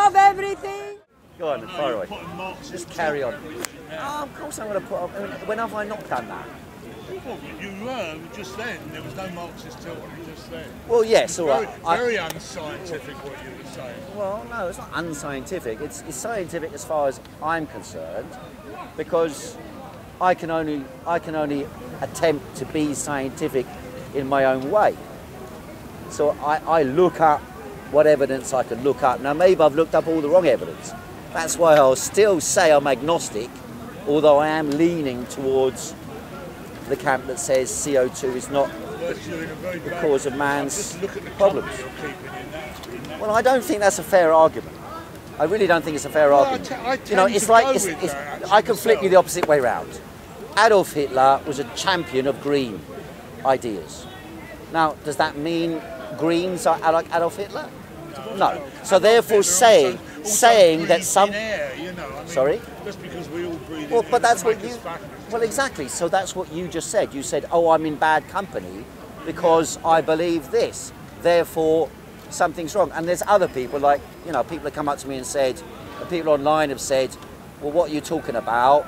of everything. Go on, fire away. Just carry on. Yeah. Oh, of course I'm going to put up. I mean, when have I not done that? Well, you were just then. There was no Marxist tilt on it just then. Well, yes, all right. Very unscientific what you were saying. Well, no, it's not unscientific. It's scientific as far as I'm concerned, because I can only attempt to be scientific in my own way. So I look up what evidence I can look up. Now, maybe I've looked up all the wrong evidence. That's why I'll still say I'm agnostic, although I am leaning towards the camp that says CO2 is not the cause of man's problems. Well, I don't think that's a fair argument. I really don't think it's a fair argument. You know, it's like I can flip you the opposite way round. Adolf Hitler was a champion of green ideas. Now, does that mean Greens are like Adolf Hitler? No. So therefore, saying that some. Sorry. Just because we all breathe. Well, but that's what you. Well, exactly. So that's what you just said. You said, "Oh, I'm in bad company because I believe this. Therefore, something's wrong." And there's other people, like, you know, people that come up to me and said, people online have said, "Well, what are you talking about?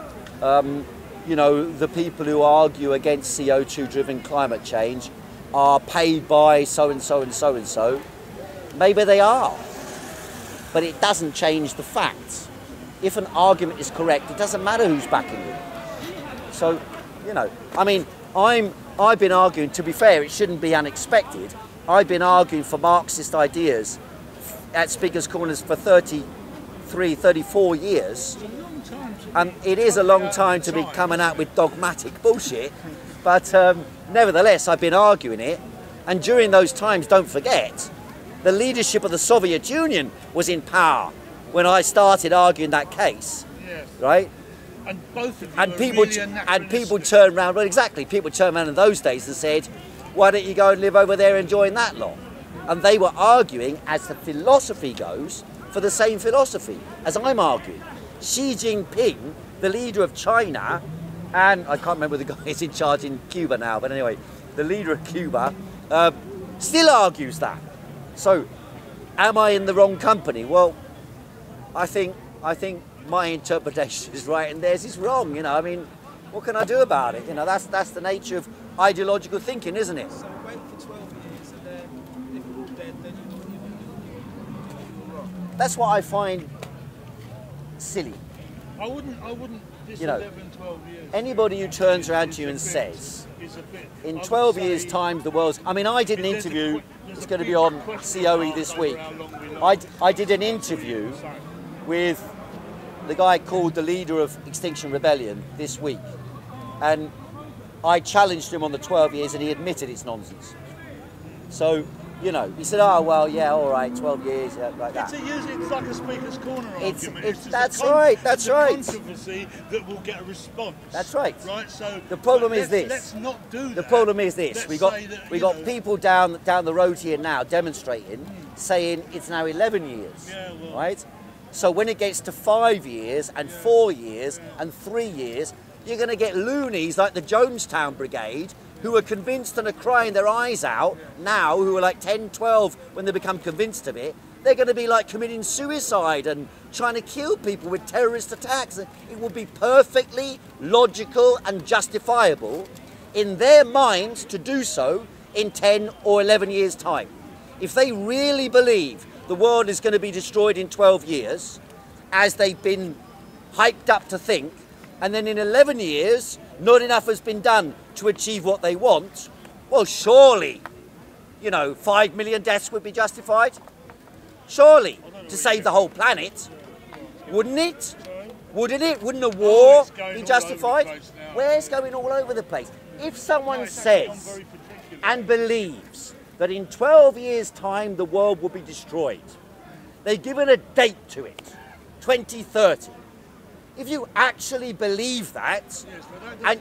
You know, the people who argue against CO2-driven climate change are paid by so and so and so and so." Maybe they are, but it doesn't change the facts. If an argument is correct, it doesn't matter who's backing it. So, you know, I mean, I've been arguing, to be fair, it shouldn't be unexpected. I've been arguing for Marxist ideas at Speaker's Corners for 33, 34 years. And it is a long time to be coming out with dogmatic bullshit. But nevertheless, I've been arguing it. And during those times, don't forget, the leadership of the Soviet Union was in power when I started arguing that case, yes. Right? And both of you and people turned around. Well, exactly. People turned around in those days and said, "Why don't you go and live over there and join that lot?" And they were arguing, as the philosophy goes, for the same philosophy as I'm arguing. Xi Jinping, the leader of China, and I can't remember the guy who's in charge in Cuba now, but anyway, the leader of Cuba still argues that. So, am I in the wrong company? Well, I think my interpretation is right and theirs is wrong. You know, I mean, what can I do about it? You know, that's the nature of ideological thinking, isn't it? So wait for 12 years, and then if we're all dead, then you're wrong. That's what I find silly. I wouldn't. This you know, 11, 12 years. Anybody who turns around to you and says, in 12 years' time, the world's... I mean, I did an interview, it's going to be on COE this week. I did an interview with the guy called the leader of Extinction Rebellion this week. And I challenged him on the 12 years and he admitted it's nonsense. So, you know, he said, "Oh, well, yeah, all right, 12 years, yeah, like that." It's like a Speaker's Corner argument. That's right. It's a controversy that will get a response. That's right. Right. So the problem is this. Let's not do that. The problem is this. We got people down the road here now demonstrating, saying it's now 11 years. Yeah, well, right. So when it gets to 5 years and 4 years and 3 years, you're going to get loonies like the Jonestown Brigade, who are convinced and are crying their eyes out now, who are like 10, 12 when they become convinced of it. They're going to be like committing suicide and trying to kill people with terrorist attacks. It will be perfectly logical and justifiable in their minds to do so in 10 or 11 years' time. If they really believe the world is going to be destroyed in 12 years, as they've been hyped up to think, and then in 11 years, not enough has been done to achieve what they want, well, surely, you know, 5 million deaths would be justified. Surely, to save the whole planet, wouldn't it? Wouldn't it? Wouldn't a war be justified? Where's going all over the place? If someone says and believes that in 12 years' time the world will be destroyed, they've given a date to it, 2030. If you actually believe that, yes, and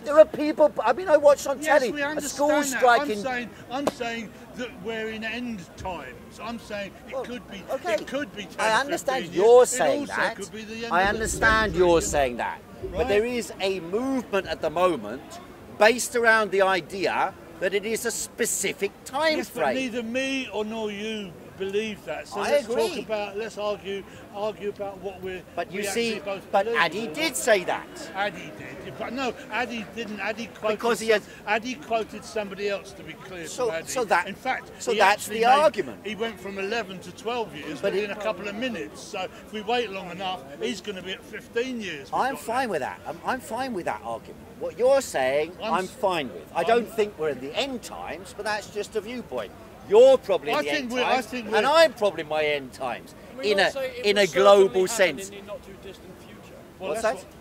there are people, I mean, I watched on telly a school strike in... I'm saying that we're in end times. I'm saying it could be. Okay. It could be 10, I understand 15 you're years. saying that. Could be the end I of understand the you're century, saying that. Right? But there is a movement at the moment based around the idea that it is a specific time yes, frame. But neither me or nor you believe that. So I let's agree. talk about, let's argue about what we're. But you we see, actually both but believe. Addy did say that. Addy did, but no, Addy didn't. Addy quoted Because he has- Addy quoted somebody else, to be clear. So- from Addy. so that- in fact, so he that's actually the argument. He went from 11 to 12 years But within a couple of minutes. So if we wait long enough, he's going to be at 15 years. I'm fine with that. I'm fine with that argument. What you're saying, I'm fine with. I don't think we're in the end times, but that's just a viewpoint. You're probably in the end times, and I'm probably in my end times, in a global sense. In the not too distant future. Well, What's that's that?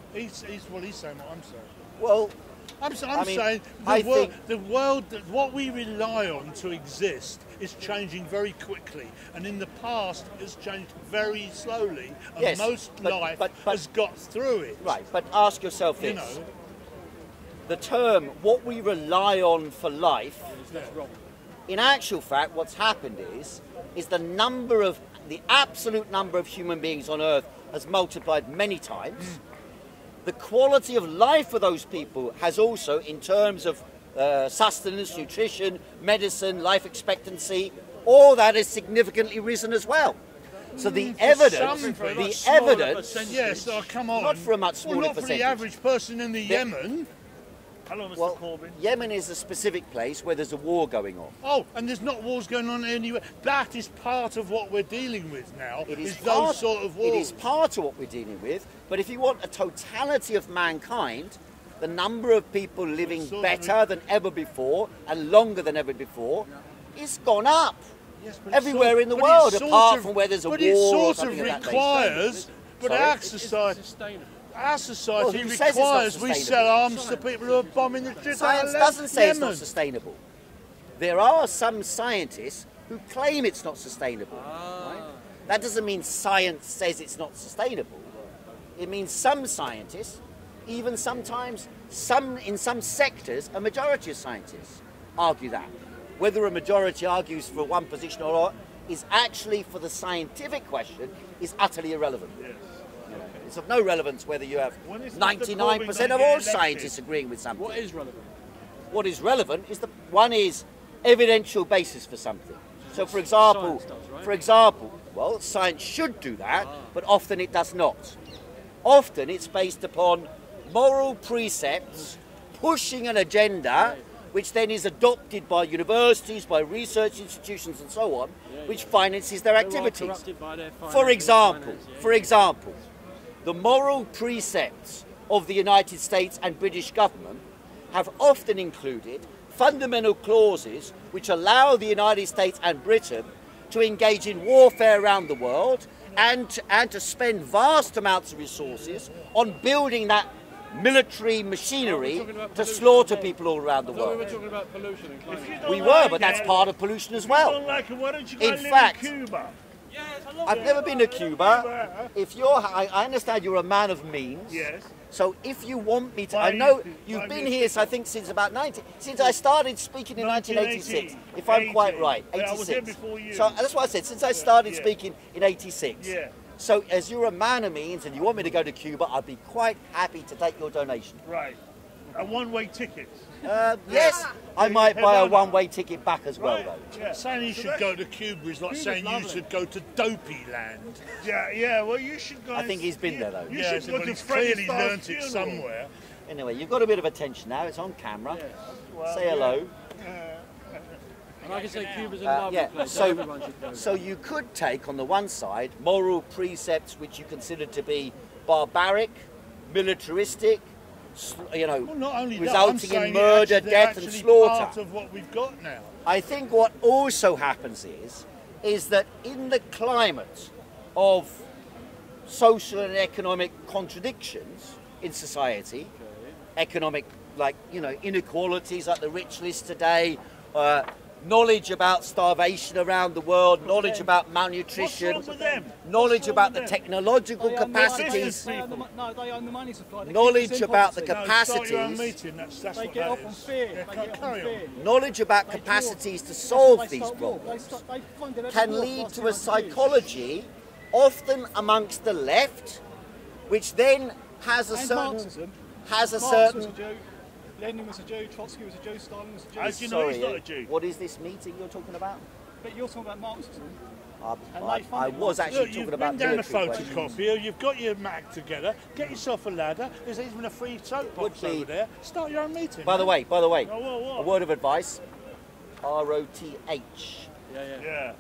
what he's saying what I'm saying. Well, I'm I mean, saying I think- the world, what we rely on to exist is changing very quickly, and in the past it's changed very slowly, and Yes, most but- life but- has got through it. right, but ask yourself You this. know, The term, what we rely on for life, That's wrong. in actual fact, what's happened is the absolute number of human beings on Earth has multiplied many times. The quality of life for those people has also, in terms of sustenance, nutrition, medicine, life expectancy, all that has significantly risen as well. So the evidence, yes, oh, come on. not for a much smaller well, not for percentage. the average person in the Yemen. Hello, Mr. Well, Corbyn. Yemen is a specific place where there's a war going on. Oh, and there's not wars going on anywhere. That is part of what we're dealing with now. It is those sort of wars. It is part of what we're dealing with. But if you want a totality of mankind, the number of people living better than ever before and longer than ever before is gone up. Yes, but everywhere in the world, apart from where there's a war or something of that nature. But Sorry? our It's society, sustainable. our society Well, who says it's not requires we sustainable? sell arms to people who are bombing the shit out Science of doesn't say it's Yemen. not sustainable. There are some scientists who claim it's not sustainable. Right? That doesn't mean science says it's not sustainable. It means some scientists, even sometimes in some sectors, a majority of scientists argue that. Whether a majority argues for one position or not is actually, for the scientific question, is utterly irrelevant. Yes. You know, it's of no relevance whether you have When is Mr. 99% Corbyn of gonna all get elected? scientists agreeing with something. What is relevant? What is relevant is one is evidential basis for something. So, for example, Science does, right? science should do that, but often it does not. Often it's based upon moral precepts pushing an agenda, which then is adopted by universities, by research institutions, and so on, which finances their activities. corrupted by their For example, finance, the moral precepts of the United States and British government have often included fundamental clauses which allow the United States and Britain to engage in warfare around the world and to spend vast amounts of resources on building that military machinery to slaughter people all around the I thought we were world. talking about pollution and climate change. We were, but that's part of pollution as well. Why don't you go In live fact, in Cuba? I've never been to Cuba. I understand you're a man of means. Yes. So if you want me to, Why I know you- you've why been you- here, I think, since about since I started speaking in 1986, if I'm quite right, Yeah, I 86. was here before you. So that's what I said, since I started Yeah. speaking in 86. Yeah. So as you're a man of means and you want me to go to Cuba, I'd be quite happy to take your donation. Right. A one-way ticket. Yes, I might buy a one-way ticket back as well, though. Yeah. Saying you should go to Cuba is like saying you should go to Dopey Land. Yeah, well, you should go. I think he's been there, though. You should go to clearly learnt it somewhere. Anyway, you've got a bit of attention now. It's on camera. Say hello. And I can say Cuba's a lovely place. So, Everyone should go. so you could take on the one side moral precepts which you consider to be barbaric, militaristic, Well, not only that, I'm resulting saying in murder, they're death and actually slaughter. part of what we've got now. I think what also happens is that in the climate of social and economic contradictions in society, economic, inequalities like the rich list today, knowledge about starvation around the world, knowledge about malnutrition, What's wrong with them? knowledge What's wrong about with the them? technological capacities, They own the money supply. They knowledge keep us in about the poverty. No, start your own capacities, meeting. That's They what get that off on is. fear. Yeah, They get off carry on on. fear. knowledge about They capacities to That's why solve they these start war. problems They funded every can war for lead us to in a 100 years. psychology, often amongst the left, which then has a And certain Marxism. has a Marx was certain. a Jew. Lenin was a Jew. Trotsky was a Jew. Stalin was a Jew. As you know, he's not a Jew. What is this meeting you're talking about? But you're talking about Marxism. I was actually Look, talking you've about been down a military questions. photocopier, you've got your Mac together, get yourself a ladder, there's even a free soapbox Would be- over there, start your own meeting. By the way, Oh, what? a word of advice: ROTH. Yeah.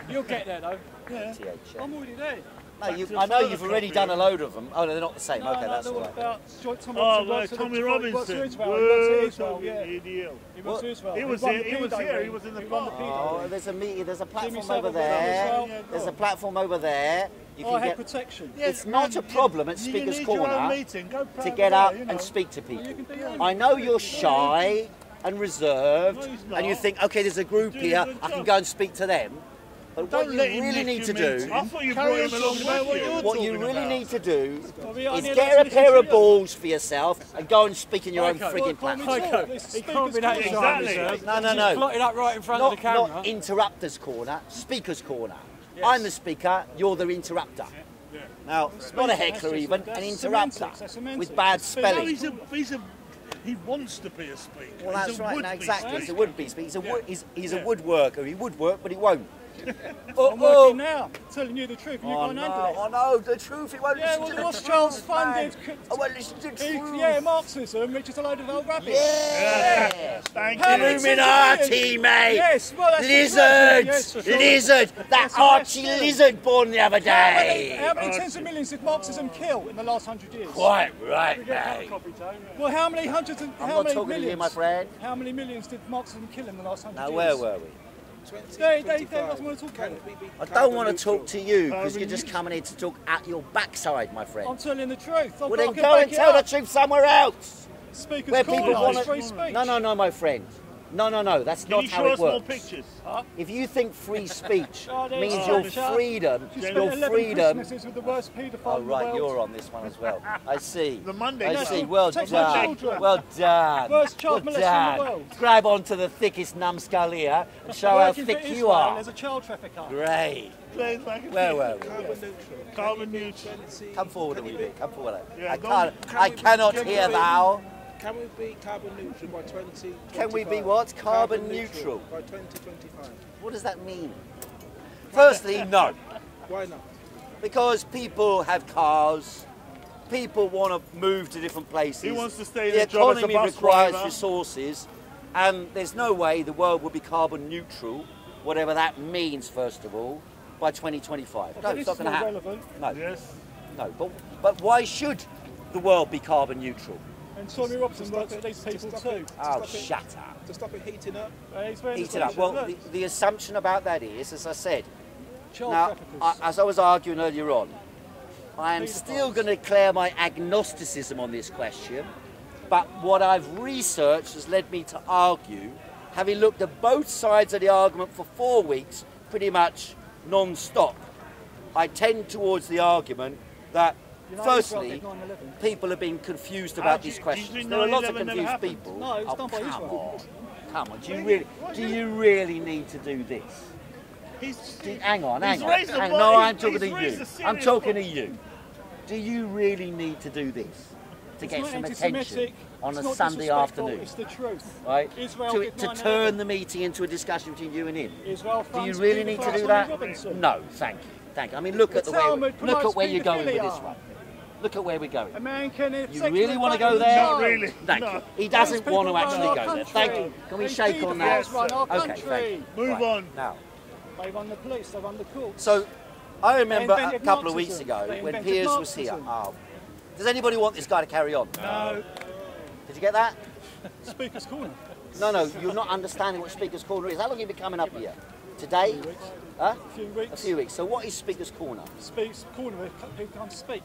You'll get there though. Yeah. TH. Yeah. I'm already there. No, Back to the I know you've already photocopy. done a load of them. Oh, no, they're not the same. No, okay, no, that's they're all all right. about Tommy Oh, Robinson. right, works for Tommy the- Robinson. works for Israel. He works for Israel, Tommy, yeah. idiot. He works for Israel. He was won here, the he was P-Day here, ring. he was in the He won the park. P-Day Oh, there's a meeting. There's a platform Savile over was there. Israel. There's a platform over there. You Oh, can head get. protection. Yeah, It's not a problem at you Speaker's need your own Corner meeting. Go play to over get there, up you know. and speak to You people. can do your I know you're shy and reserved, No, he's and you not. think, okay, there's a group He's doing here, a good I can job. go and speak to them. But Don't what you let him really nick need your to do, meeting. I thought you Carry brought on him along talking with about what you. you're what you talking really about. need to do Well, we only is allowed get to a listen pair to of you. balls for yourself and go and speak in your own Heiko, frigging well, platform. Heiko, this He can't be that speaker's shy, Exactly. sir. No, no, He's no. plotted up right in front of the camera. Not interrupters corner, speaker's corner. I'm the speaker, you're the interrupter. Now, not a heckler even, an interruptor with bad No, spelling. he wants to be a speaker. Well, He's that's a right. would-be No, exactly. He's a speaker. would-be speaker. He's a woodworker. He would work, but he won't. I'm working now, telling you the truth. You Oh can't no! handle it. Oh no! The truth. He won't Yeah, listen well, to the the Rothschilds truth, man. funded. I won't listen to the truth. Yeah, Marxism, which is a load of old rubbish. Yeah. Thank How you. many Illuminati, mate. Yes, well, that's Lizard. yes, for sure. Lizard. That Yes, Archie yes, lizard born the other day. How many tens of millions did Marxism kill in the last 100 years? Quite right, mate. Well, how many hundreds and I'm how not many talking to millions? you, my friend. How many millions did Marxism kill in the last 100 Now, years? where were we? They doesn't want to talk about it. I don't want to talk to you because you're just coming here to talk at your backside, my friend. I'm telling the truth. Well, then go and tell the truth somewhere else. Speaker's Where people corner want is free speech. No, my friend. No, that's Can not you how show it us more works. pictures? If you think free speech Oh, there's means Sasha. your freedom, She spent your 11 freedom. Christmases with the worst paedophile Oh in the right, world. you're on this one as well. I see. The Monday I night. see. Well Takes my done. children. Well done. Worst child well molester in the done. world. Grab onto the thickest numbskull here and show how Working for thick you Israel, are. There's a child trafficker. Great. Play it back and Where forth. were we? Carbon neutral. Carbon neutral. Come forward a wee bit. Come forward. Yeah, I cannot hear thou. Can we be carbon neutral by 2025? Can we be what? Carbon neutral. By 2025. What does that mean? Firstly, no. Why not? Because people have cars, people want to move to different places. He wants to stay in the a job as a economy bus requires driver. resources, and there's no way the world will be carbon neutral, whatever that means, first of all, by 2025. No, But it's this not is going to happen. irrelevant. No, Yes. no. But why should the world be carbon neutral? And Tommy Robinson works for these people too. Oh, stop it. shut up. To stop it heating up. He's wearing Eat the it up. sweatshirt. Well, Look, the assumption about that is, as I said, child now, traffickers. as I was arguing earlier on, I am Paedophiles. still going to declare my agnosticism on this question, but what I've researched has led me to argue, having looked at both sides of the argument for 4 weeks, pretty much non-stop, I tend towards the argument that, You know, firstly, Israel did 9/11. people have been confused How about do you- these do you questions. think There are lots of 9/11 never confused happened? people. No, it was done by come Israel. on. Come on, do you really need to do this? Hang on. He's raised the No, bar- I'm talking he's to raised you. a serious I'm talking to point. you. Do you really need to do this to It's get not some anti-Semitic, attention on it's a not Sunday disrespectful, afternoon? It's the truth. Right? Israel To did turn 9/11. the meeting into a discussion between you and him. Israel Do you funds really need to paedophiles do Tommy that? Robinson. No, thank you. Thank you. I mean, look at The the way. Talmud Look at promotes where you're going with this paedophilia. one. Look at where we're going. A man can have You sex really with wanna a go button there? child. Not really. Thank No. you. He doesn't Those want to people actually run go our there. Thank country. you. Can we These shake on that? paedophiles run our Okay, country. thank you. Move Right, on. Now, They run the police, they run the courts. so I remember They a invented couple of weeks Marxism. ago They when invented Piers was here. Marxism. Oh, does anybody want this guy to carry on? No. Did you get that? Speaker's corner. No, you're not understanding what Speaker's Corner is. How long have you been coming up here? Today? Huh? A few weeks. A few weeks. So what is Speaker's Corner? Speaks corner where people can't speak.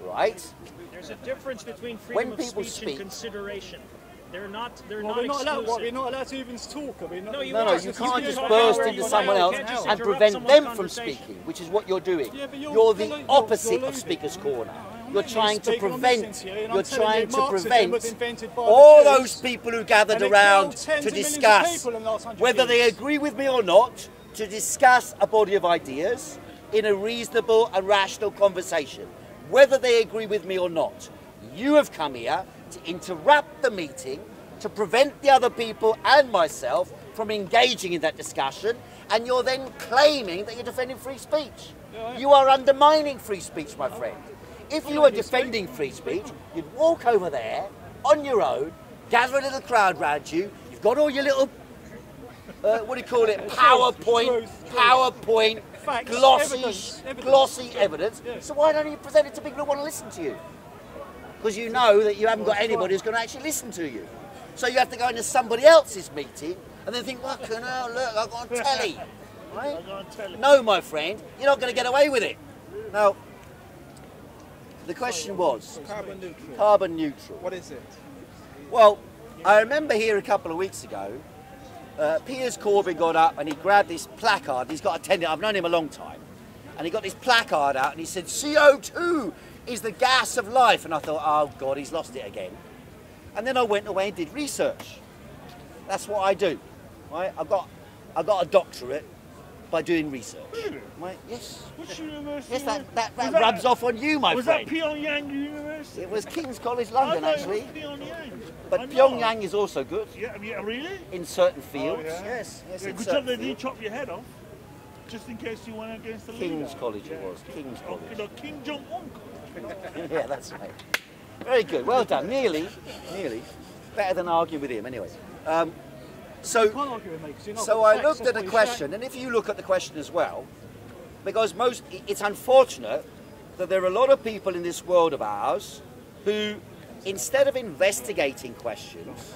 Right? There's a difference between When freedom of people speech speak- and consideration. They're not. They're Well, not we're not allowed. exclusive. What, we're not allowed to even talk. Are we not? No, you No, are. you If can't just talk burst where into you someone want, else you can't just and interrupt prevent someone's them from conversation. speaking, which is what you're doing. Yeah, but You're the you're opposite of deluded. Speaker's Corner. I'm You're not trying to speaking, I'm prevent. listening to you, and I'm You're telling trying you to Marxism was prevent invented by all the Jews. those people who gathered And it around killed tens to of millions of discuss people in the last 100 whether they years. agree with me or not, to discuss a body of ideas in a reasonable and rational conversation. Whether they agree with me or not. You have come here to interrupt the meeting, to prevent the other people and myself from engaging in that discussion, and you're then claiming that you're defending free speech. Yeah. You are undermining free speech, my friend. If you were defending free speech, you'd walk over there on your own, gather a little crowd round you. You've got all your little, what do you call it, PowerPoint, Facts, glossy evidence. Yeah. So why don't you present it to people who want to listen to you? Because you know that you haven't got anybody who's going to actually listen to you. So you have to go into somebody else's meeting and then think, fucking hell, look, I've got a telly. Right? No, my friend, you're not going to get away with it. Now, the question was... Carbon neutral. Carbon neutral. What is it? Well, I remember here a couple of weeks ago, Piers Corbyn got up and he grabbed this placard. He's got a tendency, I've known him a long time, and he got this placard out and he said, CO2 is the gas of life. And I thought, oh God, he's lost it again. And then I went away and did research. That's what I do. Right? I got a doctorate by doing research. Really? Right? Yes. Which university? Yes, that rubs off on you, my was friend. Was that Pyongyang University? It was King's College London, I know actually. it was Pyongyang. But I know. Pyongyang is also good Yeah, really? in certain fields. yeah? Yes, Yeah, in good certain job they didn't fields. chop your head off, just in case you went against the King's leader. College it was. King's College. The King Jong-un College. Yeah, that's right. Very good. Well done. Nearly. Better than arguing with him, anyway. So Can't argue with me, 'cause you're not So got I facts, looked that's at the what you're question, and if you look at the question as well, because it's unfortunate that there are a lot of people in this world of ours who, instead of investigating questions,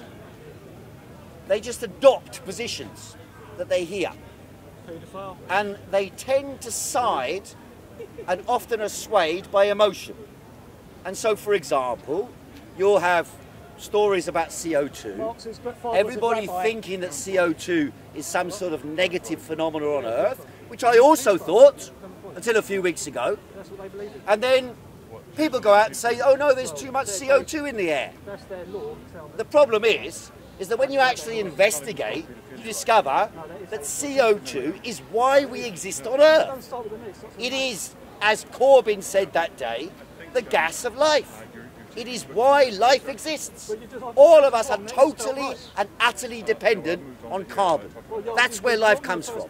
they just adopt positions that they hear. saying. Paedophile. And they tend to side and often are swayed by emotion. And so, for example, you'll have stories about CO2. Marx's father was a Everybody rabbi. thinking that CO2 is some sort of negative phenomenon on Earth, which I also thought until a few weeks ago. That's what they believe in. And then people go out and say, oh no, there's too much CO2 in the air. That's their law. Tell them. The problem is that when you actually investigate, you discover that CO2 is why we exist on Earth. Don't start with the news. It is, as Corbyn said that day, the gas of life. It is why life exists. All of us are totally and utterly dependent on carbon. That's where life comes from.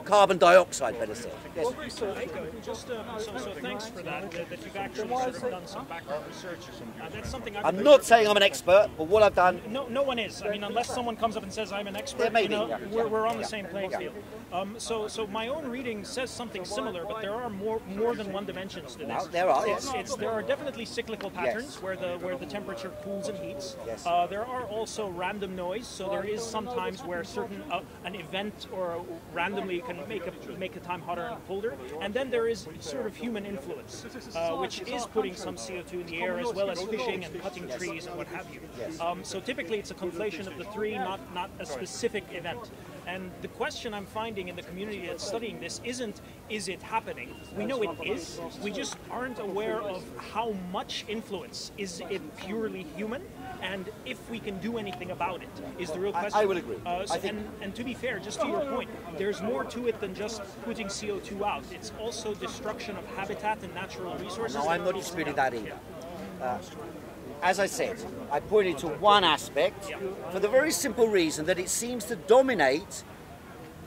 Carbon dioxide, better say. Yes. What research? Heiko, just so thanks for that you've actually sort of done some background research. That's something I'm not saying I'm an expert, but what I've done, No one is. I mean, unless someone comes up and says I'm an expert, Yeah, maybe, you know, yeah. we're on the same playing field. So my own reading says something similar, but there are more than one dimensions to this. there are, yes. There are definitely cyclical patterns where the temperature cools and heats. Yes. There are also random noise. So there is sometimes where certain an event or randomly can make the time hotter and colder, and then there is sort of human influence, which is putting some CO2 in the air, as well as fishing and cutting trees and what have you. So typically it's a conflation of the three, not a specific event. And the question I'm finding in the community that's studying this isn't, is it happening? We know it is. We just aren't aware of how much influence. Is it purely human? And if we can do anything about it, is the real question. I will agree. And to be fair, just to your point, there's more to it than just putting CO2 out. It's also destruction of habitat and natural resources. No, I'm not disputing that either. As I said, I pointed to one aspect for the very simple reason that it seems to dominate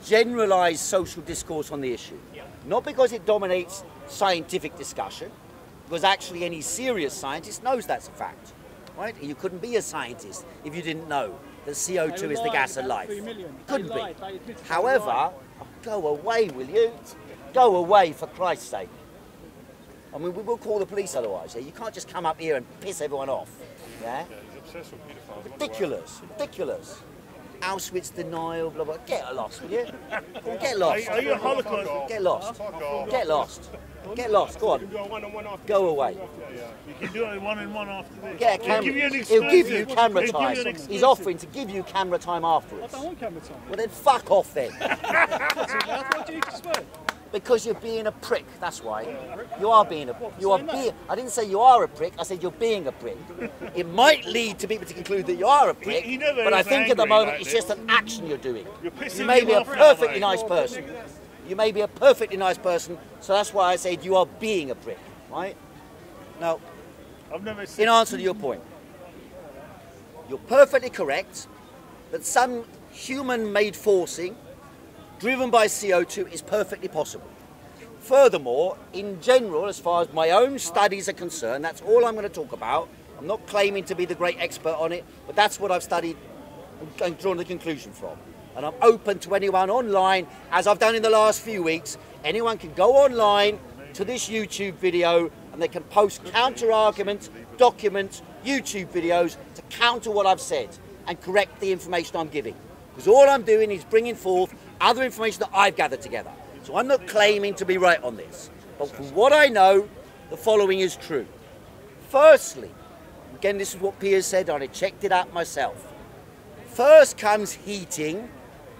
generalized social discourse on the issue. Not because it dominates scientific discussion, because actually any serious scientist knows that's a fact. Right? You couldn't be a scientist if you didn't know that CO2 is the gas of life. Couldn't be. However, go away, will you? Go away, for Christ's sake. I mean, we will call the police otherwise. Yeah? You can't just come up here and piss everyone off. Yeah? Ridiculous. Auschwitz denial, blah, blah. Get lost, will you? Get lost. Are you a Holocaust? Get lost. Get lost. Get lost. Go on. Go away. You can do it one and one after this. Get a camera. He'll give you camera time. He's offering to give you camera time I afterwards. don't want camera time. Well, then fuck off then. Why do you swear? Because you're being a prick, that's why. You are being a I didn't say you are a prick, I said you're being a prick. It might lead to people to conclude that you are a prick, He never but I is think at the angry moment like it's this. just an action you're doing. You're pissing You may him be a off now, perfectly mate. nice person. You may be a perfectly nice person, so that's why I said you are being a prick, right? Now, I've never seen. in answer to your point, you're perfectly correct that some human-made forcing driven by CO2 is perfectly possible. Furthermore, in general, as far as my own studies are concerned, that's all I'm going to talk about. I'm not claiming to be the great expert on it, but that's what I've studied and drawn the conclusion from. And I'm open to anyone online, as I've done in the last few weeks. Anyone can go online to this YouTube video and they can post counter-arguments, documents, YouTube videos to counter what I've said and correct the information I'm giving. Because all I'm doing is bringing forth other information that I've gathered together. So I'm not claiming to be right on this. But from what I know, the following is true. Firstly, again, this is what Piers said, and I checked it out myself. First comes heating,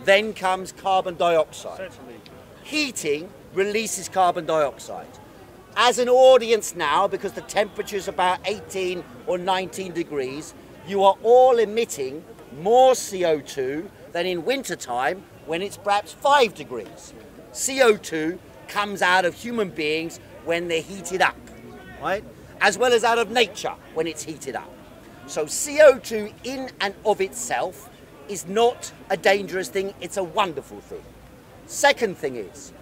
then comes carbon dioxide. Heating releases carbon dioxide. As an audience now, because the temperature is about 18 or 19 degrees, you are all emitting more CO2 than in wintertime when it's perhaps 5 degrees. CO2 comes out of human beings when they're heated up, right? As well as out of nature when it's heated up. So CO2 in and of itself is not a dangerous thing, it's a wonderful thing. Second thing is,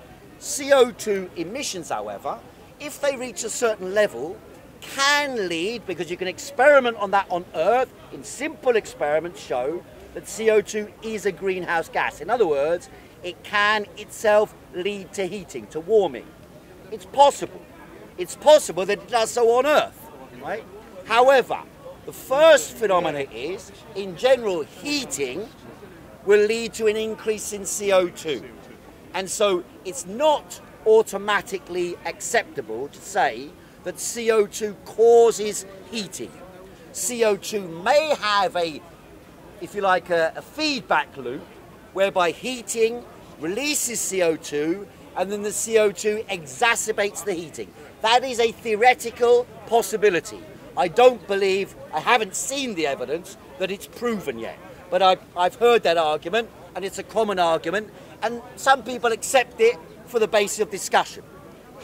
CO2 emissions, however, if they reach a certain level, can lead, because you can experiment on that on Earth, in simple experiments show that CO2 is a greenhouse gas. In other words, it can itself lead to heating, to warming. It's possible. It's possible that it does so on Earth, right? However, the first phenomenon is, in general, heating will lead to an increase in CO2. And so it's not automatically acceptable to say that CO2 causes heating. CO2 may have a, if you like, a feedback loop whereby heating releases CO2 and then the CO2 exacerbates the heating. That is a theoretical possibility. I don't believe, I haven't seen the evidence that it's proven yet, but I've heard that argument, and it's a common argument, and some people accept it for the basis of discussion.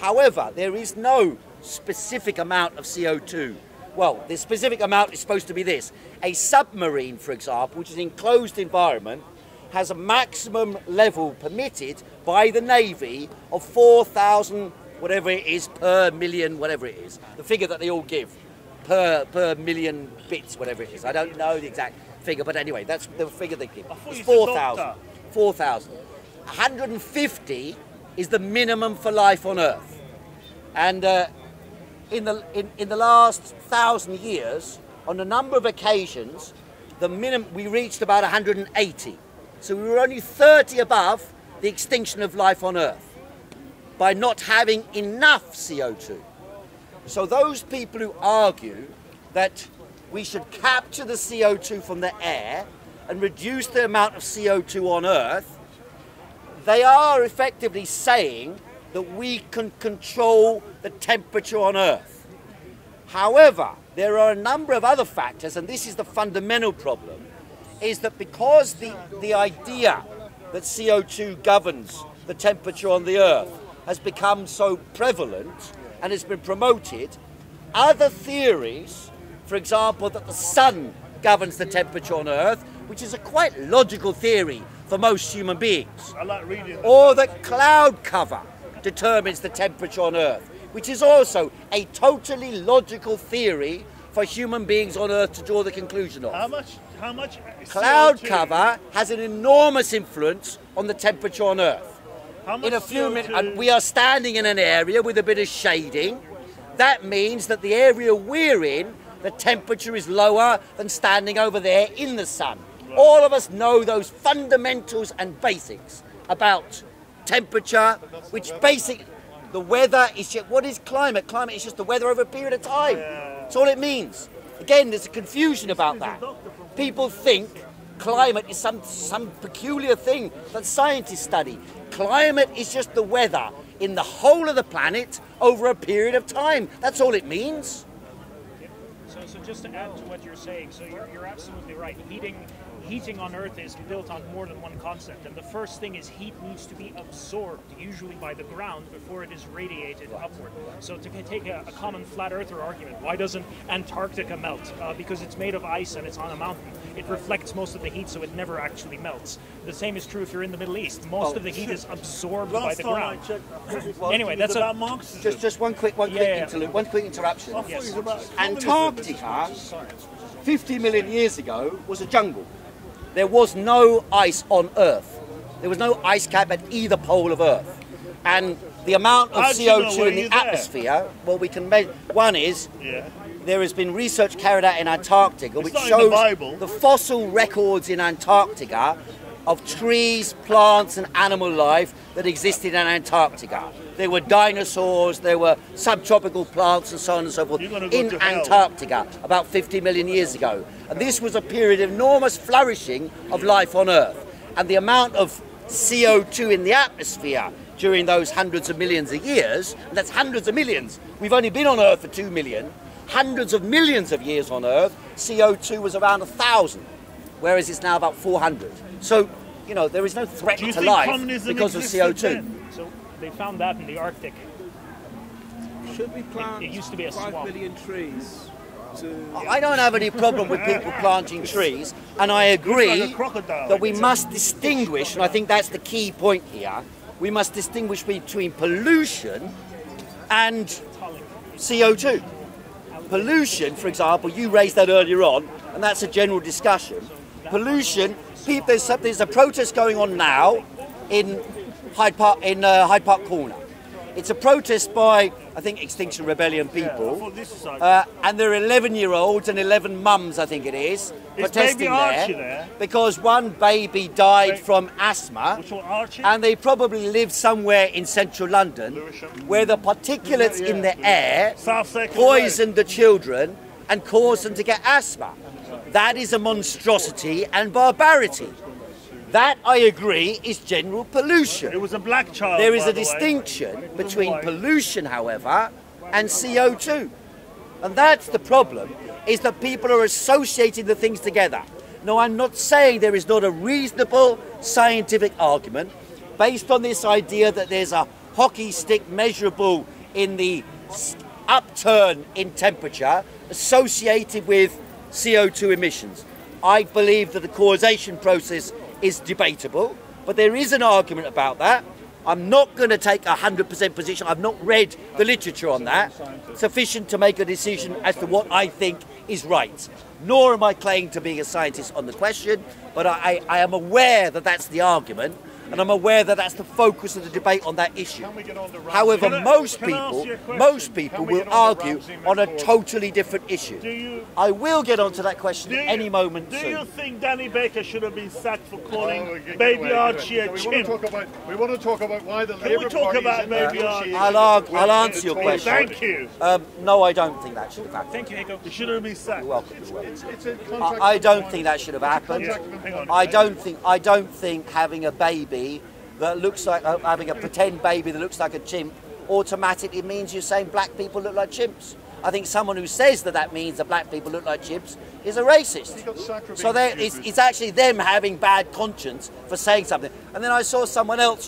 However, there is no specific amount of CO2. Well, the specific amount is supposed to be this. A submarine, for example, which is an enclosed environment, has a maximum level permitted by the Navy of 4,000, whatever it is, per million, whatever it is. The figure that they all give, per million bits, whatever it is. I don't know the exact figure, but anyway, that's the figure they give. It's 4,000. 4,000. 150 is the minimum for life on Earth. And in the last 1,000 years, on a number of occasions, the minimum, we reached about 180. So we were only 30 above the extinction of life on Earth by not having enough CO2. So those people who argue that we should capture the CO2 from the air and reduce the amount of CO2 on Earth, they are effectively saying that we can control the temperature on Earth. However, there are a number of other factors, and this is the fundamental problem, is that because the idea that CO2 governs the temperature on the Earth has become so prevalent and has been promoted, other theories, for example, that the sun governs the temperature on Earth, which is a quite logical theory for most human beings, I like reading or that cloud cover determines the temperature on Earth, which is also a totally logical theory for human beings on Earth to draw the conclusion of. How much Cloud CO2 cover has an enormous influence on the temperature on Earth. How much In a few CO2 minutes, we are standing in an area with a bit of shading. That means that the area we're in, the temperature is lower than standing over there in the sun. Right. All of us know those fundamentals and basics about temperature, which basically, the weather is just, what is climate? Climate is just the weather over a period of time. That's all it means. Again, there's a confusion about that. People think climate is some peculiar thing that scientists study. Climate is just the weather in the whole of the planet over a period of time. That's all it means. So just to add to what you're saying, so you're absolutely right. heating on Earth is built on more than one concept, and the first thing is heat needs to be absorbed, usually by the ground, before it is radiated upward. So to take a common flat earther argument, why doesn't Antarctica melt? Because it's made of ice and it's on a mountain. It reflects most of the heat, so it never actually melts. The same is true if you're in the Middle East. Most of the heat is absorbed by the ground. Anyway, that's about Marxism. Just one quick interlude, one quick interruption. Yes. Antarctica, 50 million years ago, was a jungle. There was no ice on Earth. There was no ice cap at either pole of Earth. And the amount of CO2 in the atmosphere, well, we can measure. One is, there has been research carried out in Antarctica which shows the fossil records in Antarctica of trees, plants and animal life that existed in Antarctica. There were dinosaurs, there were subtropical plants and so on and so forth in Antarctica about 50 million years ago. And this was a period of enormous flourishing of life on Earth. And the amount of CO2 in the atmosphere during those hundreds of millions of years, and that's hundreds of millions, we've only been on Earth for 2 million, hundreds of millions of years on Earth, CO2 was around 1,000, whereas it's now about 400. So, you know, there is no threat to life because of CO2. So they found that in the Arctic. Should we plant It used to be a 5 swamp. million trees? I don't have any problem with people planting trees, and I agree Like a crocodile. that we must distinguish, and I think that's the key point here, we must distinguish between pollution and CO2. Pollution, for example, you raised that earlier on, and that's a general discussion. Pollution, there's a protest going on now in Hyde Park Corner. It's a protest by, I think, Extinction Rebellion people, and there are 11-year-olds and 11 mums, I think it is, protesting there because one baby died from asthma, and they probably live somewhere in central London where the particulates in the air poisoned the children and caused them to get asthma. That is a monstrosity and barbarity. That, I agree, is general pollution. It was a black child. There is a distinction between pollution, however, and CO2. And that's the problem, is that people are associating the things together. No, I'm not saying there is not a reasonable scientific argument based on this idea that there's a hockey stick measurable in the upturn in temperature associated with CO2 emissions. I believe that the causation process is debatable, but there is an argument about that. I'm not going to take a 100% position. I've not read the literature on that sufficient to make a decision as to what I think is right. Nor am I claiming to be a scientist on the question, but I am aware that that's the argument, and I'm aware that that's the focus of the debate on that issue. However, most people will argue on a totally different issue. I will get onto that question at any moment soon. Do you think Danny Baker should have been sacked for calling Baby Archie a chimp? We want to talk about why the Can we Labour talk Party about is Baby Archie? I'll answer your question. Thank you. No, I don't think that should have happened. Thank you, Heiko. You should have been sacked. You're welcome. It's a contract. I don't think that should have happened. Hang on. I don't think having a baby that looks like having a pretend baby that looks like a chimp automatically means you're saying black people look like chimps. I think someone who says that means that black people look like chimps is a racist. So it's actually them having bad conscience for saying something. And then I saw someone else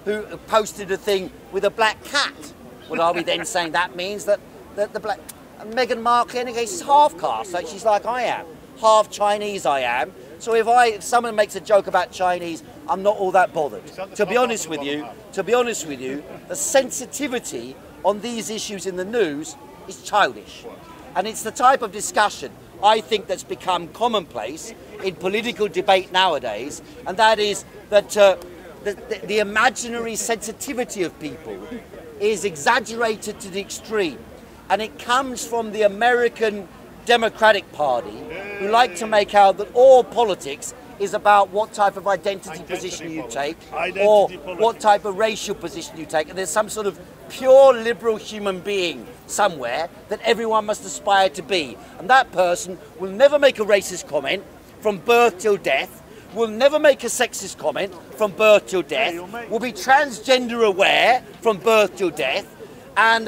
who posted a thing with a black cat. Well, are we then saying that means that the black... Meghan Markle, in any case, is half caste, so she's like I am. Half Chinese I am. So if someone makes a joke about Chinese, I'm not all that bothered. To be honest with you, the sensitivity on these issues in the news is childish. And it's the type of discussion I think that's become commonplace in political debate nowadays, and that is that the imaginary sensitivity of people is exaggerated to the extreme. And it comes from the American Democratic Party, who like to make out that all politics is about what type of identity position you take, or what type of racial position you take, and there's some sort of pure liberal human being somewhere that everyone must aspire to be. And that person will never make a racist comment from birth till death, will never make a sexist comment from birth till death, will be transgender aware from birth till death, and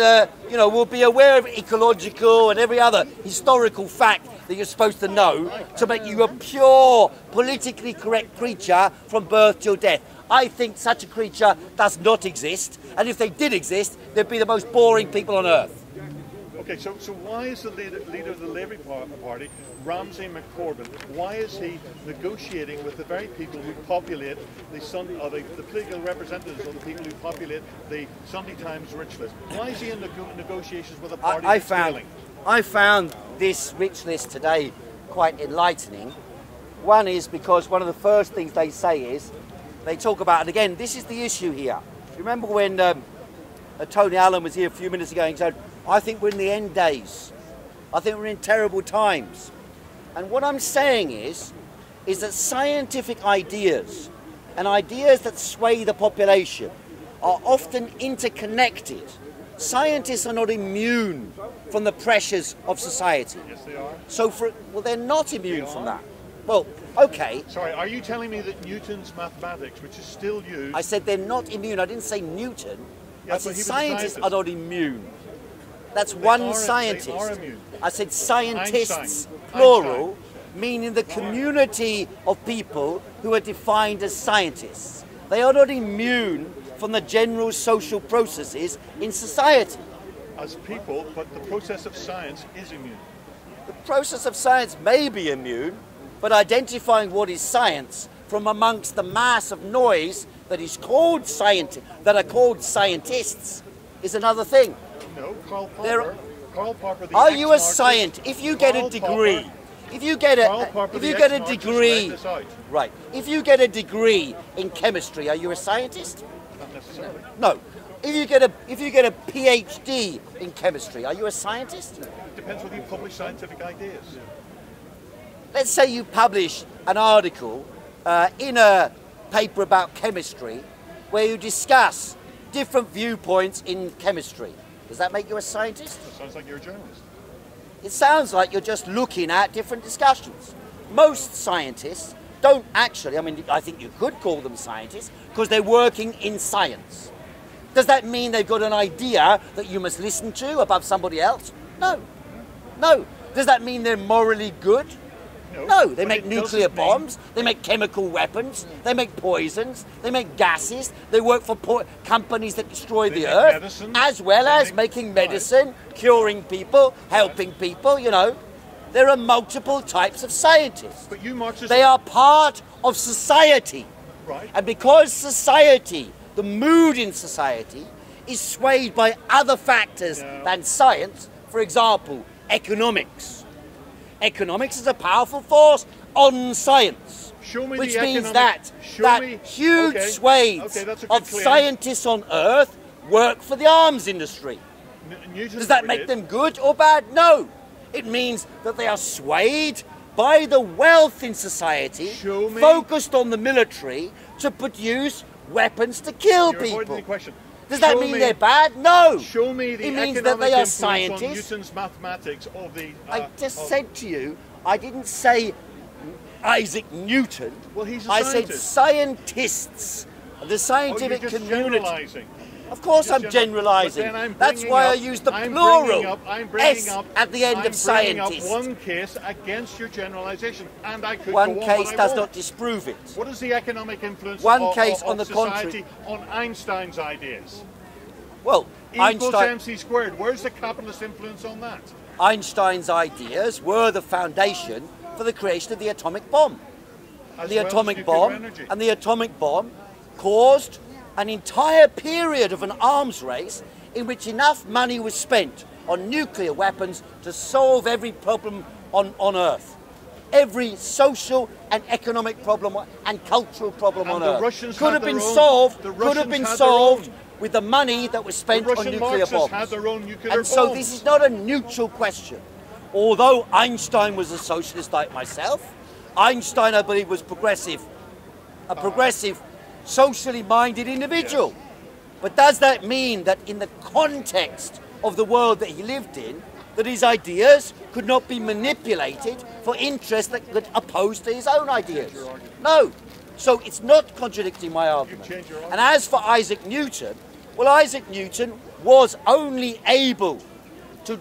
will be aware of ecological and every other historical fact that you're supposed to know to make you a pure, politically correct creature from birth till death. I think such a creature does not exist, and if they did exist, they'd be the most boring people on earth. Okay, so why is the leader of the Labour Party, Ramsay McCorbin, why is he negotiating with the very people who populate the political representatives of the people who populate the Sunday Times rich list? Why is he in negotiations with a party that's failing? I found this rich list today quite enlightening. One is because one of the first things they say is, they talk about, and again, this is the issue here. Remember when Tony Allen was here a few minutes ago and said, I think we're in the end days. I think we're in terrible times. And what I'm saying is that scientific ideas and ideas that sway the population are often interconnected. Scientists are not immune from the pressures of society. Yes, they are. So well, they're not immune from that. Well, okay. Sorry, are you telling me that Newton's mathematics, which is still used... I said they're not immune. I didn't say Newton. Yeah, I said scientists are not immune. That's one scientist. They are immune. I said scientists, Einstein. plural, meaning the community of people who are defined as scientists. They are not immune from the general social processes in society. As people, but the process of science is immune. The process of science may be immune, but identifying what is science from amongst the mass of noise that is called that are called scientists is another thing. No, Karl Popper, the are you a ex-Marxist, scientist? If you get a degree, if you get a degree, right? If you get a degree in chemistry, are you a scientist? Not necessarily. No. If you get a PhD in chemistry, are you a scientist? It depends whether you publish scientific ideas. Let's say you publish an article in a paper about chemistry where you discuss different viewpoints in chemistry. Does that make you a scientist? It sounds like you're a journalist. It sounds like you're just looking at different discussions. Most scientists don't actually, I mean, I think you could call them scientists because they're working in science. Does that mean they've got an idea that you must listen to above somebody else? No. No. Does that mean they're morally good? No, they make nuclear bombs, they make chemical weapons, they make poisons, they make gases, they work for companies that destroy the earth, as well as making medicine, curing people, helping people, you know. There are multiple types of scientists. But you Marxists... They are part of society. Right. And because society, the mood in society, is swayed by other factors than science, for example, economics. Economics is a powerful force on science, which means that huge swathes of scientists on Earth work for the arms industry. Does that make them good or bad? No. It means that they are swayed by the wealth in society, focused on the military, to produce weapons to kill people. Does that mean they're bad? No. Show me the it means that they are scientists. On Newton's mathematics of the... I just said to you, I didn't say Isaac Newton. Well, he's a scientist. I said scientists. The scientific community. Of course I'm generalising. That's why I use the plural S at the end of scientist. One case against your generalisation, and I could one case does not disprove it. What is the economic influence one case of on the society contrary on Einstein's ideas? Well, equals MC squared. Where's the capitalist influence on that? Einstein's ideas were the foundation for the creation of the atomic bomb. The atomic bomb caused an entire period of an arms race in which enough money was spent on nuclear weapons to solve every problem on Earth. Every social and economic problem and cultural problem on Earth could have been solved with the money that was spent on nuclear bombs. And so this is not a neutral question. Although Einstein was a socialist like myself, Einstein, I believe, was a progressive, socially minded individual. Yes. But does that mean that in the context of the world that he lived in, that his ideas could not be manipulated for interests that opposed to his own ideas? No. So it's not contradicting my argument. And as for Isaac Newton, well, Isaac Newton was only able to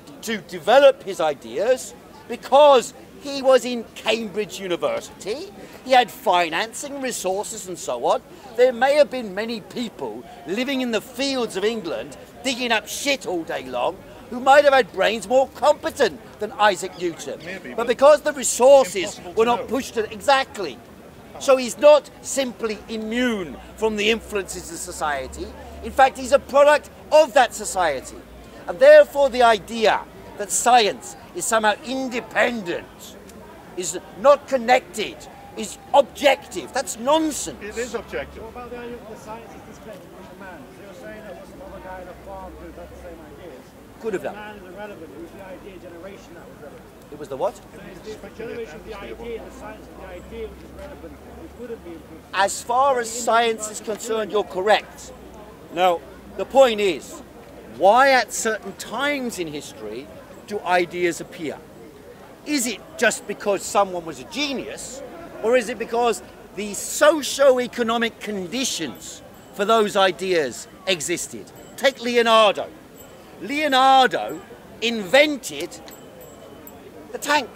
develop his ideas because He was in Cambridge University. He had financing, resources and so on. There may have been many people living in the fields of England digging up shit all day long who might have had brains more competent than Isaac Newton. Maybe, but because the resources impossible to were not know. pushed to... Exactly. So he's not simply immune from the influences of society. In fact, he's a product of that society. And therefore the idea that science is somehow independent, is not connected, is objective, that's nonsense. It is objective. What about the idea that the science is disconnected from the man? So you're saying there was some other guy in a farm who had the same ideas. Could have The done. man is irrelevant. It was the idea generation that was relevant. It was the what? So it's the generation of the idea, the science of the idea which is relevant. It couldn't be improved. As far as science is concerned, you're correct. Now, the point is, why at certain times in history do ideas appear? Is it just because someone was a genius, or is it because the socio-economic conditions for those ideas existed? Take Leonardo. Leonardo invented the tank.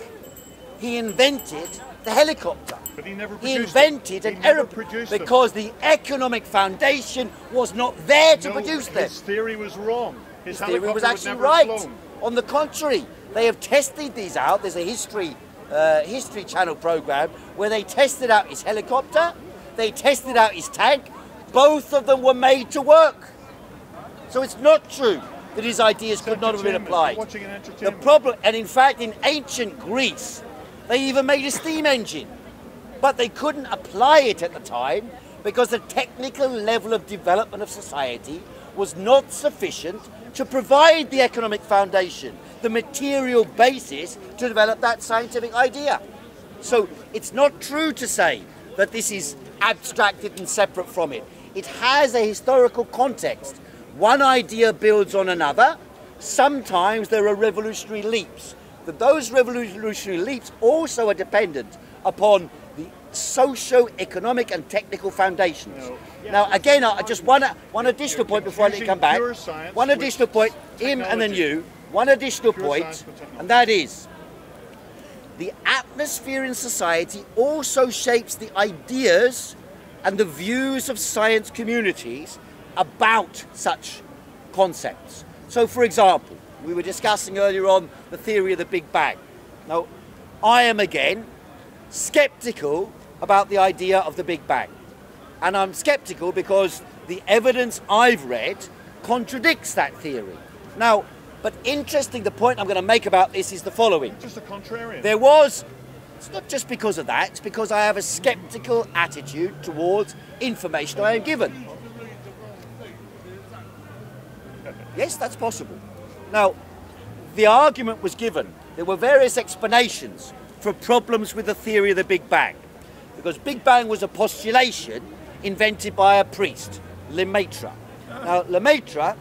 He invented the helicopter. But he never He produced invented them. an He never aeroplane produced them. because the economic foundation was not there to No, produce them. his theory was wrong. His His theory was helicopter actually would never have right. flown. On the contrary, they have tested these out. There's a History Channel program where they tested out his helicopter, they tested out his tank. Both of them were made to work. So it's not true that his ideas could not have been Entertainment. applied. You're watching an The entertainment. problem, and in fact, in ancient Greece, they even made a steam engine, but they couldn't apply it at the time because the technical level of development of society was not sufficient to provide the economic foundation, the material basis to develop that scientific idea. So it's not true to say that this is abstracted and separate from it. It has a historical context. One idea builds on another. Sometimes there are revolutionary leaps. But those revolutionary leaps also are dependent upon the socio-economic and technical foundations. No. Now, again, I just one additional point before I let you come back. Pure science One with additional point, him and then technology. you. One additional Pure point, science with technology. and that is the atmosphere in society also shapes the ideas and the views of science communities about such concepts. So, for example, we were discussing earlier on the theory of the Big Bang. Now, I am again skeptical about the idea of the Big Bang. And I'm skeptical because the evidence I've read contradicts that theory. Now, but interesting, the point I'm going to make about this is the following. Just a contrarian. There was, it's not just because of that, it's because I have a skeptical attitude towards information I am given. Yes, that's possible. Now, the argument was given. There were various explanations for problems with the theory of the Big Bang. Because Big Bang was a postulation invented by a priest, Lemaitre. Now, Lemaitre,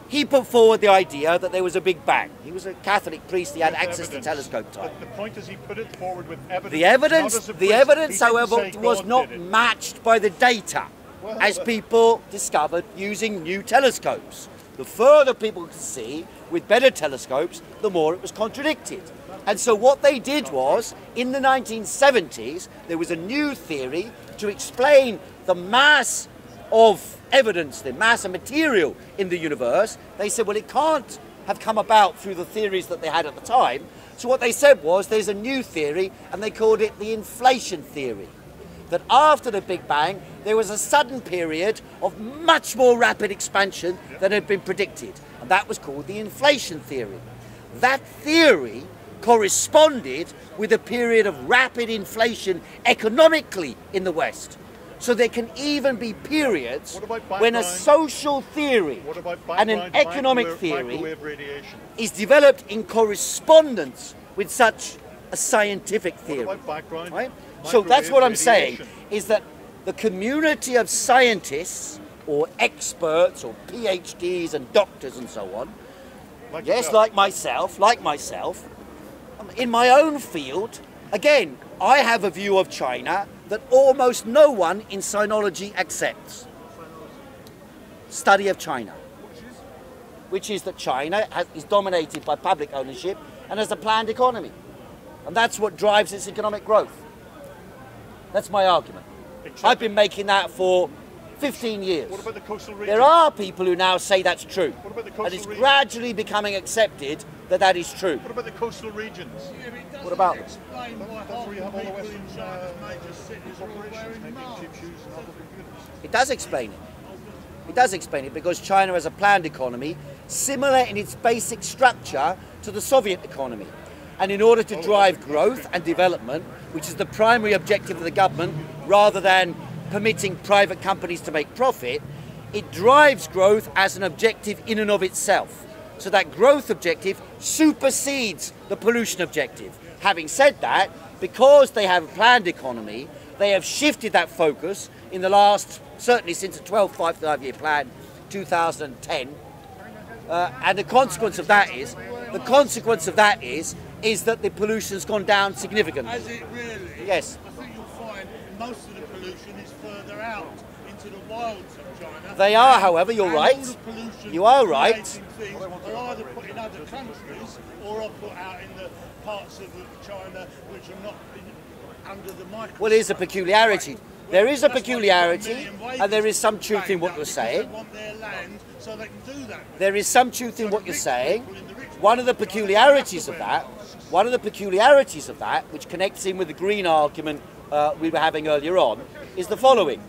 he put forward the idea that there was a Big Bang. He was a Catholic priest, he had With access to evidence. telescope time. But the point is he put it forward with evidence. The evidence, not as a the priest. evidence, He didn't however, say was God not did it. matched by the data Well, as people discovered using new telescopes. The further people could see with better telescopes, the more it was contradicted. And so what they did was, in the 1970s, there was a new theory to explain the mass of evidence, the mass of material in the universe. They said, well, it can't have come about through the theories that they had at the time. So what they said was, there's a new theory, and they called it the inflation theory. That after the Big Bang, there was a sudden period of much more rapid expansion than had been predicted. And that was called the inflation theory. That theory corresponded with a period of rapid inflation economically in the West. So there can even be periods What about when a background? social theory What about and an background economic microwave- theory microwave radiation? is developed in correspondence with such a scientific theory. What about background Right? So that's microwave what I'm saying, radiation? is that the community of scientists or experts or PhDs and doctors and so on, Like yes, yourself. like myself, in my own field, again, I have a view of China that almost no one in sinology accepts. Study of China. Which is that China is dominated by public ownership and has a planned economy. And that's what drives its economic growth. That's my argument. I've been making that for 15 years. What about the coastal region? There are people who now say that's true. What about the coastal And it's region? gradually becoming accepted that that is true. What about the coastal regions? What about them? Explain why That's half where you the have all the people Western in China's major cities are all corporations wearing making masks. cheap shoes and other computers. It does explain it. It does explain it because China has a planned economy similar in its basic structure to the Soviet economy. And in order to drive growth and development, which is the primary objective of the government, rather than permitting private companies to make profit, it drives growth as an objective in and of itself. So that growth objective supersedes the pollution objective. Having said that, because they have a planned economy, they have shifted that focus in the last, certainly since the 12th five-year plan, 2010. And the consequence of that is that the pollution has gone down significantly. Has it really? Yes. I think you'll find most of the pollution is further out into the wilds of China. They are, however, you're And right. all the pollution You are right. creating things are either put in other countries or are put out in the parts of China which are not under the microscope. Well, there's a peculiarity. There is a That's why peculiarity, they've got a million waves and there is some truth in what you're because saying. They want their land so they can do that. There is some truth in what you're saying. One of the peculiarities of that, which connects in with the green argument we were having earlier on, is the following: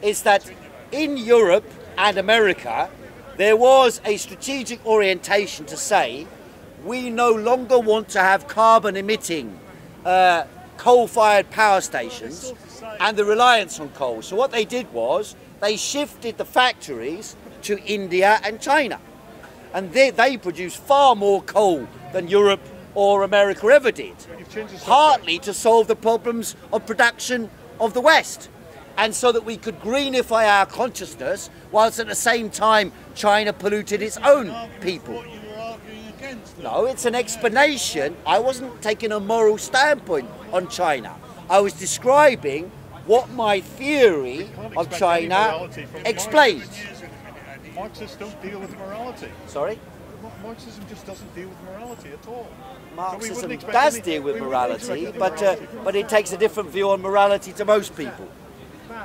is that in Europe and America, there was a strategic orientation to say we no longer want to have carbon-emitting coal-fired power stations and the reliance on coal. So what they did was they shifted the factories to India and China. And they produce far more coal than Europe or America ever did, partly to solve the problems of production of the West. And so that we could greenify our consciousness, whilst at the same time China polluted its own people. What you were arguing against. No, it's an explanation. I wasn't taking a moral standpoint on China. I was describing what my theory of China explains. Marxists don't deal with morality. Sorry? Marxism just doesn't deal with morality at all. Marxism does deal with morality, but it takes a different view on morality to most people.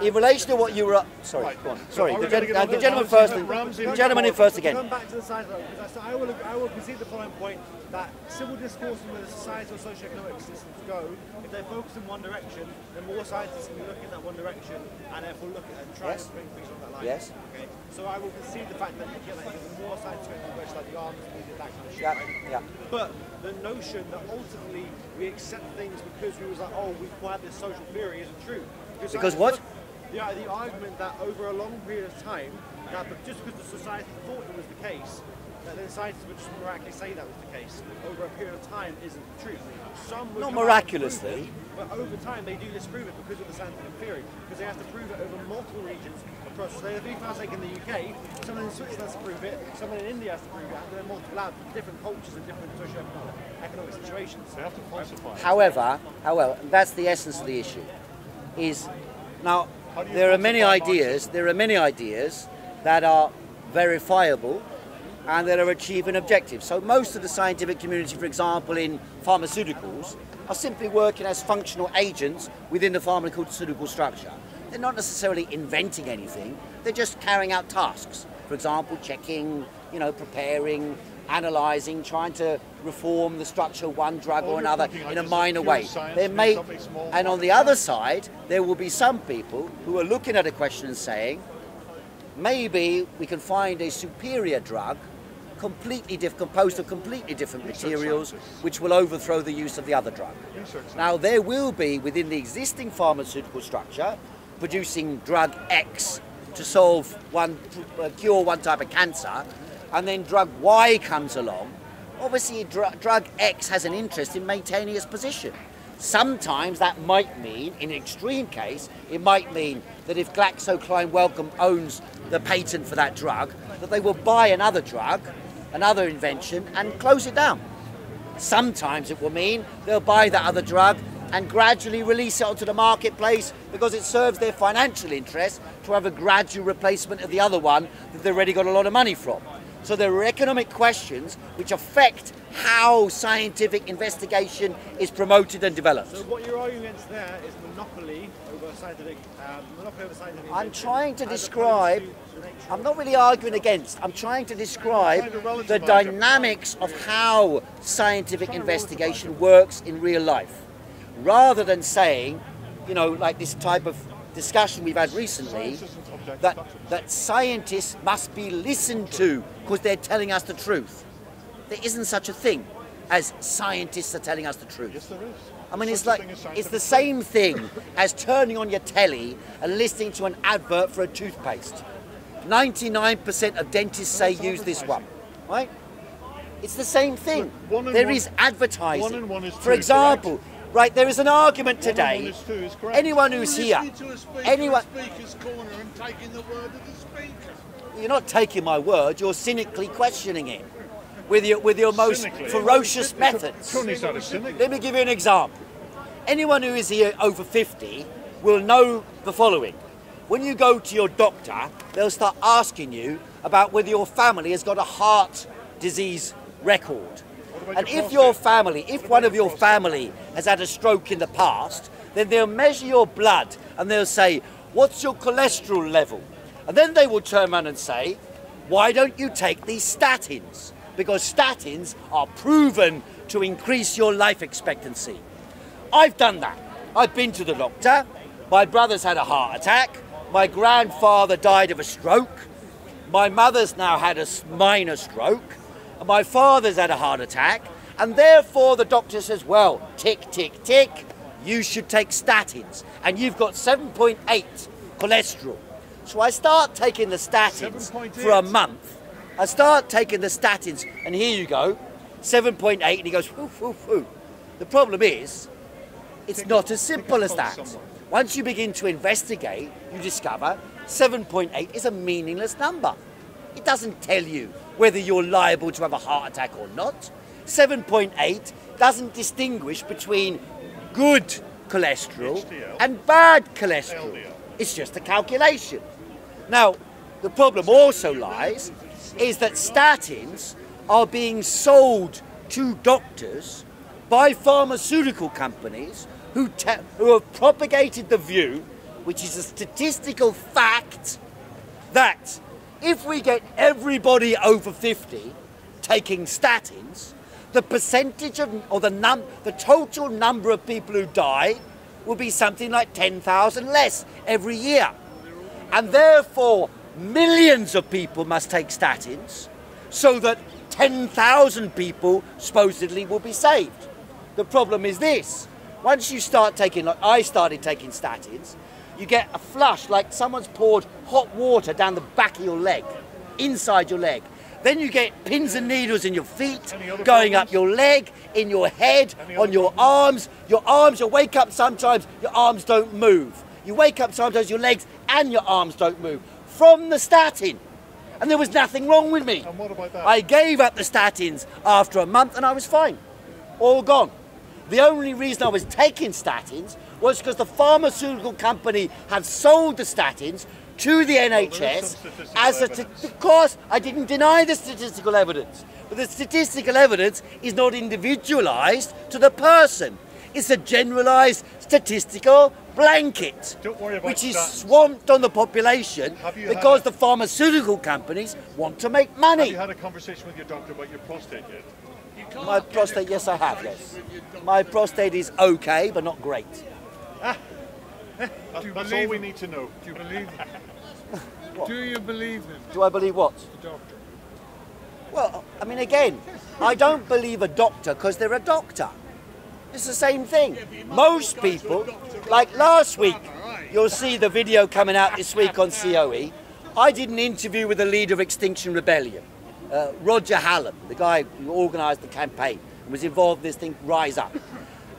In relation to what you were... Sorry, go on. Sorry, the gentleman first. The gentleman in first again. Come back to the side of it, because I will concede the following point, that civil discourse and where the societal and socio-economic systems go, if they focus in one direction, then more scientists can look in that one direction and therefore look at and try Yes. to bring things on that line. Yes. Okay. So I will concede the fact that you get like the more scientific approach, like the arms needed, that kind of shit. Yeah, Right? yeah. But the notion that ultimately we accept things because we was like, oh, we acquired this social theory isn't true. Because what? Yeah, the argument that over a long period of time, that just because the society thought it was the case, that then scientists would just miraculously say that was the case over a period of time isn't true. Some would Not come out and miraculously. prove it, but over time they do disprove it because of the scientific theory, because they have to prove it over multiple regions across. So if I take in the UK, someone in Switzerland has to prove it, someone in India has to prove it, and then multiple labs with different cultures and different socio-economic situations. They have to falsify. However, that's the essence of the issue. Is now there are many ideas. There are many ideas that are verifiable and that are achieving objectives. So most of the scientific community, for example, in pharmaceuticals, are simply working as functional agents within the pharmaceutical structure. They're not necessarily inventing anything. They're just carrying out tasks. For example, checking, preparing, analysing, trying to reform the structure of one drug or another in a minor way. And on the other side, there will be some people who are looking at a question and saying, maybe we can find a superior drug composed of completely different materials which will overthrow the use of the other drug. Now there will be within the existing pharmaceutical structure producing drug X to cure one type of cancer, and then drug Y comes along. Obviously drug X has an interest in maintaining its position. Sometimes that might mean, in an extreme case, it might mean that if GlaxoSmithKline Wellcome owns the patent for that drug, that they will buy another drug, another invention, and close it down. Sometimes it will mean they'll buy that other drug and gradually release it onto the marketplace because it serves their financial interest to have a gradual replacement of the other one that they've already got a lot of money from. So there are economic questions which affect how scientific investigation is promoted and developed. So what you're arguing against there is monopoly over scientific I'm invention, trying to as describe, opposed to the nature I'm not really arguing against, I'm trying to describe the dynamics of how scientific investigation works in real life. Rather than saying, you know, like this type of discussion we've had recently, that scientists must be listened to because they're telling us the truth. There isn't such a thing as scientists are telling us the truth. Yes, there is. I mean, it's like, it's the same thing as turning on your telly and listening to an advert for a toothpaste. 99% of dentists say use this one, right? It's the same thing. There is advertising. 1 and 1 is 2, for example, right, there is an argument 1 and 1 today. is 2 is correct. Anyone who's here, anyone, Speaker's corner and taking the word of the speaker. you're not taking my word, you're cynically questioning it with your most ferocious methods. Tony's not a cynic. Let me give you an example. Anyone who is here over 50 will know the following. When you go to your doctor, they'll start asking you about whether your family has got a heart disease record. And if your family, if one of your family has had a stroke in the past, then they'll measure your blood and they'll say, what's your cholesterol level? And then they will turn around and say, why don't you take these statins? Because statins are proven to increase your life expectancy. I've done that. I've been to the doctor. My brother's had a heart attack. My grandfather died of a stroke. My mother's now had a minor stroke. And my father's had a heart attack. And therefore the doctor says, well, tick, tick, tick, you should take statins. And you've got 7.8 cholesterol. So I start taking the statins for a month. I start taking the statins, and here you go, 7.8, and he goes, whoo, whoo, whoo. The problem is, it's not as simple as that. Once you begin to investigate, you discover 7.8 is a meaningless number. It doesn't tell you whether you're liable to have a heart attack or not. 7.8 doesn't distinguish between good cholesterol and bad cholesterol. It's just a calculation. Now, the problem also lies is that statins are being sold to doctors by pharmaceutical companies who have propagated the view, which is a statistical fact, that if we get everybody over 50 taking statins, the percentage of, or the total number of people who die will be something like 10,000 less every year. And therefore, millions of people must take statins so that 10,000 people supposedly will be saved. The problem is this. Once you start taking, like I started taking statins, you get a flush like someone's poured hot water down the back of your leg, inside your leg. Then you get pins and needles in your feet, going up your leg, in your head, on your arms. Your arms, you wake up sometimes, your arms don't move. You wake up sometimes, your legs and your arms don't move. From the statin. And there was nothing wrong with me. And what about that? I gave up the statins after a month and I was fine. All gone. The only reason I was taking statins was because the pharmaceutical company had sold the statins to the NHS as of course I didn't deny the statistical evidence, but the statistical evidence is not individualised to the person. It's a generalised statistical blanket, which is swamped on the population because the pharmaceutical companies want to make money. Have you had a conversation with your doctor about your prostate yet? My prostate, yes I have, yes. My prostate is okay, but not great. That's all we need to know. Do you believe him? Do you believe him? Do I believe what? The doctor. Well, I mean, again, I don't believe a doctor because they're a doctor. It's the same thing. Most people, like last week, you'll see the video coming out this week on COE. I did an interview with the leader of Extinction Rebellion, Roger Hallam, the guy who organised the campaign and was involved in this thing, Rise Up.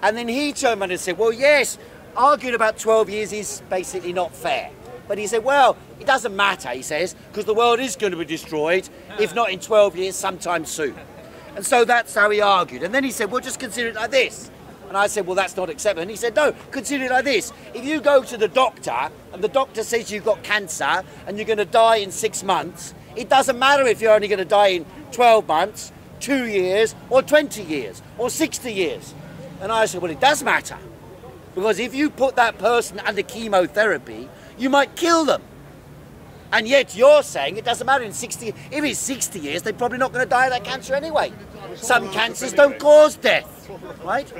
And then he turned around and said, well, yes, arguing about 12 years is basically not fair. But he said, well, it doesn't matter, he says, because the world is going to be destroyed, if not in 12 years, sometime soon. And so that's how he argued. And then he said, well, just consider it like this. And I said, well, that's not acceptable. And he said, no, consider it like this. If you go to the doctor and the doctor says you've got cancer and you're going to die in 6 months, It doesn't matter if you're only going to die in 12 months, 2 years, or 20 years, or 60 years. And I said, well, it does matter. Because if you put that person under chemotherapy, you might kill them. And yet you're saying it doesn't matter in 60, if it's 60 years, they're probably not going to die of that cancer anyway. Some cancers don't cause death, right?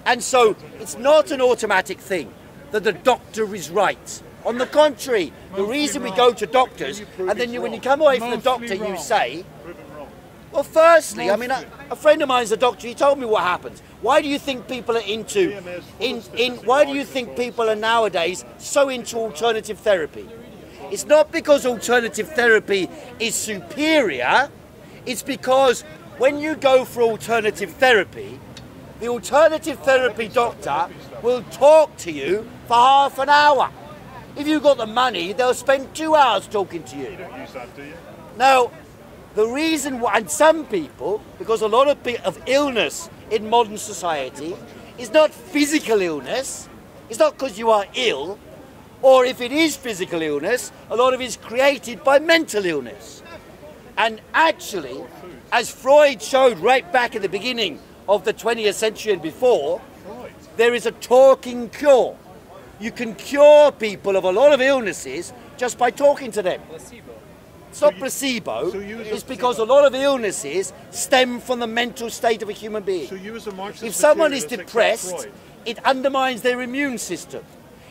And so it's not an automatic thing that the doctor is right. On the contrary, the reason we go to doctors, and then when you come away from the doctor, you say, well, firstly, I mean, a friend of mine's a doctor, he told me what happens. Why do you think people are why do you think people are nowadays so into alternative therapy? It's not because alternative therapy is superior, it's because when you go for alternative therapy, the alternative therapy doctor will talk to you for half an hour. If you've got the money, they'll spend 2 hours talking to you. You don't use that, do you? Now, the reason why, and some people, because a lot of illness in modern society is not physical illness, it's not because you are ill, or if it is physical illness, a lot of it is created by mental illness. And actually, as Freud showed right back at the beginning of the 20th century and before, there is a talking cure. You can cure people of a lot of illnesses just by talking to them. Placebo. It's not placebo, it's because a lot of illnesses stem from the mental state of a human being. So you as a Marxist If someone is materialist depressed, accept Freud? it undermines their immune system.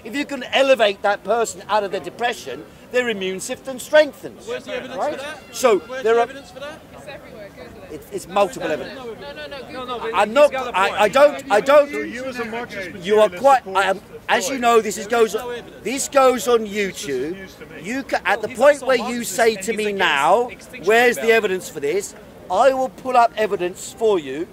If you can elevate that person out of their depression, their immune system strengthens. Where's the evidence right? for that? So Where's there the are evidence for that? It's everywhere. Google it. it's multiple evidence. No. I'm not. I don't. So you as a Marxist You are materialist quite. support As you Freud? know, this goes on YouTube. You can, at the point where you say to me now, "Where's the evidence for this?" I will pull up evidence for you,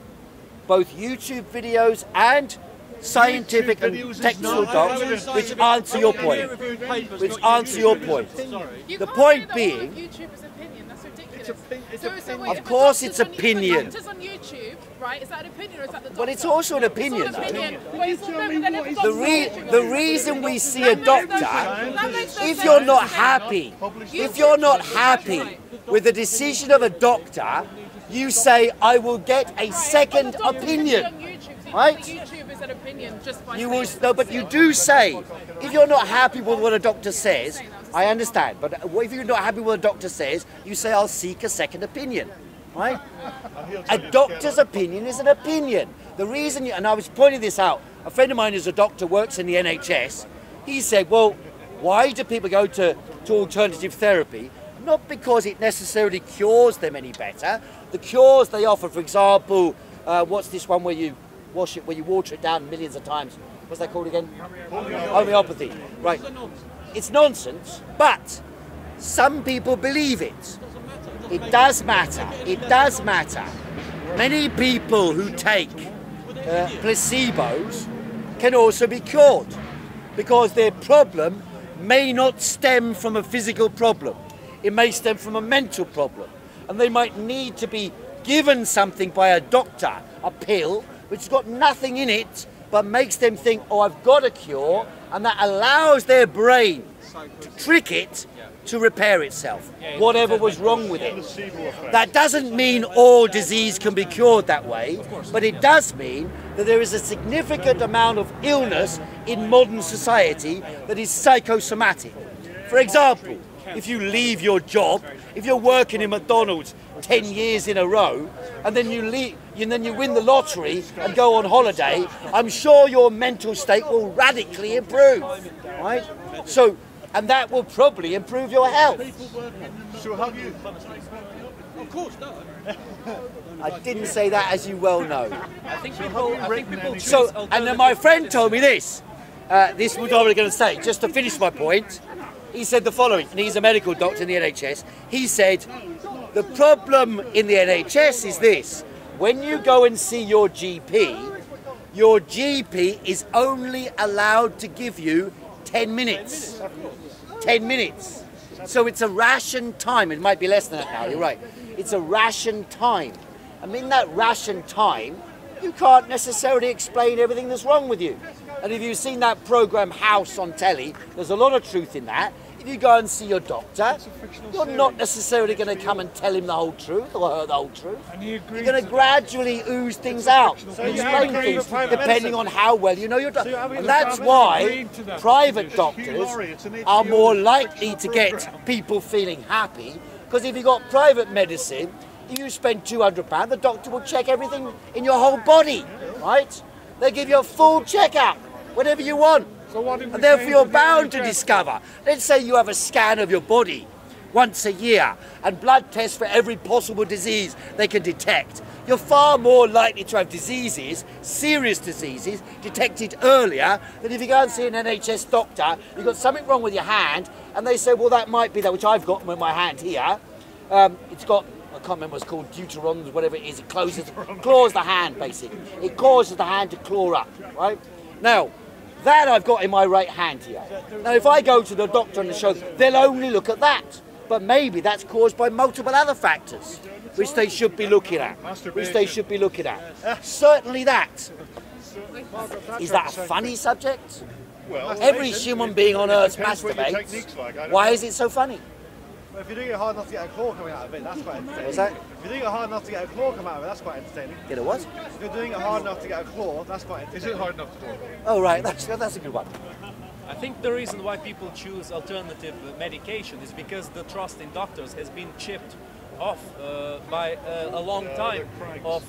both YouTube videos and scientific and videos is technical not docs, evidence. which answer your point. Which answer your point. You The can't point say that all being- of YouTuber's opinion. That's ridiculous. It's So opinion. wait, Of if the course doctors it's on- if the opinion. doctors on YouTube, right? Is that an opinion or is that the doctor? But it's also an opinion, It's all though. opinion. But it's all- then if The doctors- reason we see a That makes no doctor, sense. That makes no if sense. you're not happy, if you're not happy with the decision of a doctor, you say, I will get a second But the doctors opinion. on YouTube, so Right? YouTube is an opinion just by You saying will, no, but you do say, if you're not happy with what a doctor says, I understand, but if you're not happy with what a doctor says, you say, I'll seek a second opinion. Right? A doctor's opinion is an opinion. The reason, and I was pointing this out, a friend of mine who's a doctor, works in the NHS, he said, well, why do people go to alternative therapy? Not because it necessarily cures them any better. The cures they offer, for example, what's this one where you wash it, where you water it down millions of times? What's that called again? Homeopathy. Right. It's nonsense, but some people believe it. It does matter. It does matter. Many people who take placebos can also be cured because their problem may not stem from a physical problem. It may stem from a mental problem. And they might need to be given something by a doctor, a pill, which has got nothing in it, but makes them think, oh, I've got a cure, and that allows their brain to trick it to repair itself, whatever was wrong with it. That doesn't mean all disease can be cured that way, but it does mean that there is a significant amount of illness in modern society that is psychosomatic. For example, if you leave your job, if you're working in McDonald's 10 years in a row, and then you leave, and then you win the lottery and go on holiday, I'm sure your mental state will radically improve, right? So, and that will probably improve your health. So have you? Of course, no. I didn't say that, as you well know. I think people So, and then my friend told me this. This is what I was going to say, just to finish my point. He said the following, and he's a medical doctor in the NHS. He said, the problem in the NHS is this. When you go and see your GP is only allowed to give you 10 minutes. 10 minutes. So it's a ration time. It might be less than that now, you're right. It's a ration time. And in that ration time, you can't necessarily explain everything that's wrong with you. And if you've seen that programme House on telly, there's a lot of truth in that. If if you go and see your doctor, It's a fictional you're series. not necessarily going to come and tell him the whole truth or her the whole truth. And he agreed You're going to gradually ooze things out, So and you explain advocate things for private depending medicine? on how well you know your doctor. So you advocate And for that's private why medicine? Agreed to that. private Hugh doctors Laurie, it's an are HBO more likely fictional to get programme. people feeling happy, because if you've got private medicine, you spend £200, the doctor will check everything in your whole body, right? They give you a full checkup, whatever you want. So what if we And therefore change you're the bound to NHS? discover. Let's say you have a scan of your body once a year and blood tests for every possible disease they can detect. You're far more likely to have diseases, serious diseases, detected earlier than if you go and see an NHS doctor, you've got something wrong with your hand, and they say, well, that might be that, which I've got with my hand here. It's got, I can't remember what it's called, deuterons, whatever it is, it claws the hand, basically. It causes the hand to claw up, right? Now, that I've got in my right hand here. Now, if I go to the doctor and show them, they'll only look at that. But maybe that's caused by multiple other factors, which they should be looking at. Certainly that. Is that a funny subject? Well, Every human being on earth depends what your technique's masturbates. like. I don't Why know. is it so funny? But if you're doing it hard enough to get a claw coming out of it, that's quite entertaining. What's that? If you're doing it hard enough to get a claw come out of it, that's quite entertaining. Get a what? If you're doing it hard enough to get a claw, that's quite Is entertaining. it hard enough to do? Oh, right, that's a good one. I think the reason why people choose alternative medication is because the trust in doctors has been chipped off by a long time of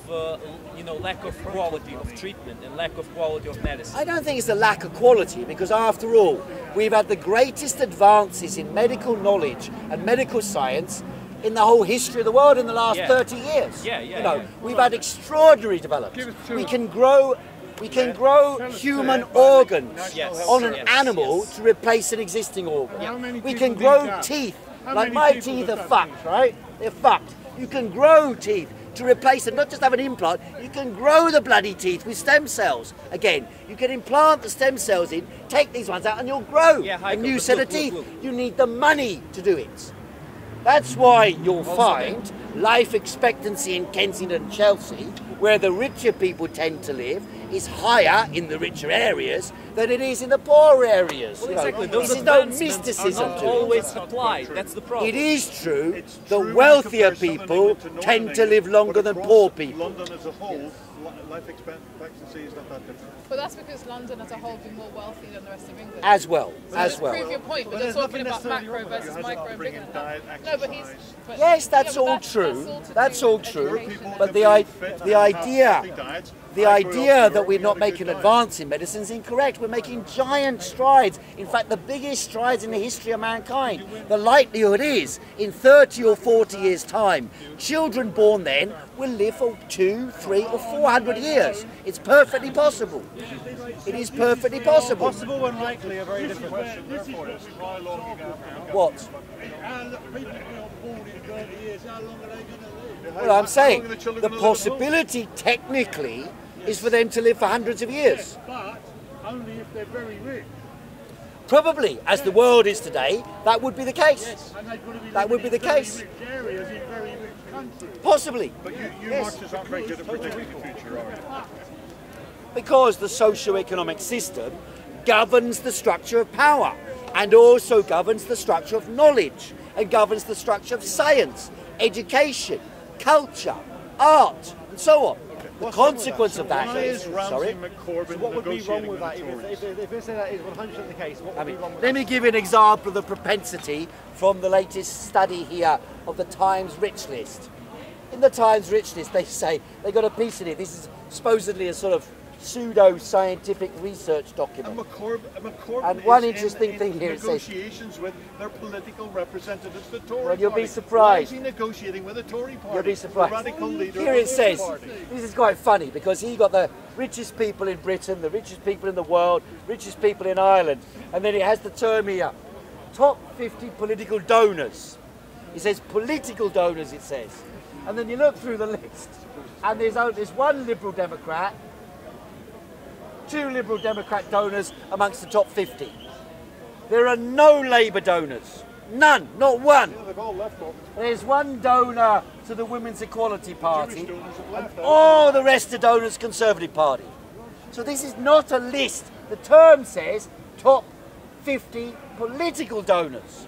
lack of quality of treatment and lack of quality of medicine. I don't think it's a lack of quality, because after all, we've had the greatest advances in medical knowledge and medical science in the whole history of the world in the last Yeah. 30 years. Yeah. We've had extraordinary developments. Give us two. We can grow human organs Yes. on an Yes. animal Yes. to replace an existing organ. How many We people can did grow that? teeth. How Like many my people teeth did are that fucked, right? They're fucked. You can grow teeth to replace them, not just have an implant, you can grow the bloody teeth with stem cells. Again, you can implant the stem cells in, take these ones out, and you'll grow Yeah, a Heiko, new but set look, of teeth. look. You need the money to do it. That's why you'll find life expectancy in Kensington and Chelsea, where the richer people tend to live, is higher in the richer areas than it is in the poor areas. Well, You know, exactly. Those this is no advancements mysticism are not to it. always applied. That's the problem. It is true, It's the true when you wealthier compare Southern people England to Northern tend to England, live longer but than across poor people. London as a whole, life expectancy is not that different. But that's because London as a whole be more wealthy than the rest of England. As well, So as just well. prove your point, but But they're there's talking nothing about necessarily macro wrong with it. versus You have micro to and bring bigger in than diet, that. No, but he's. exercise. But, Yes, that's yeah, but all true. all to That's do all with true. education. But the idea that we're not making advance in medicine is incorrect. We're making giant strides. In fact, the biggest strides in the history of mankind. The likelihood is, in 30 or 40 years' time, children born then will live for 200, 300 or 400 years. It's perfectly possible. It is perfectly possible. Possible and likely are very different. What? Well, I'm saying the possibility technically is for them to live for hundreds of years. But only if they're very rich. Probably, as the world is today, that would be the case. And they've got to be That would be the living in very case. rich areas in very rich countries. Possibly. But you Yes. Marxists aren't very good at predicting the future, are you? Because the socio-economic system governs the structure of power and also governs the structure of knowledge and governs the structure of science, education, culture, art, and so on. The consequence of that Why is Ramsay sorry. McCorbin What would be wrong negotiating with that? the Tories? If they say that is 100% the case, what would be wrong with Let that? me give you an example of the propensity from the latest study here of the Times Rich List. In the Times Rich List, they say they got a piece in it. This is supposedly a sort of pseudo-scientific research document. McCorbin And one is interesting in thing here, it says- negotiations with their political representatives, the Tory Well, you'll be party. surprised. Why is he negotiating with the Tory party? You'll be surprised. The radical leader Here of it the says, party. this is quite funny because he got the richest people in Britain, the richest people in the world, richest people in Ireland, and then it has the term here, top 50 political donors. It says political donors, it says. And then you look through the list, and there's one Liberal Democrat, 2 Liberal Democrat donors amongst the top 50. There are no Labour donors. None, not one. They've all left off. There's one donor to the Women's Equality Party, and all the rest are donors Conservative Party. So this is not a list. The term says top 50 political donors.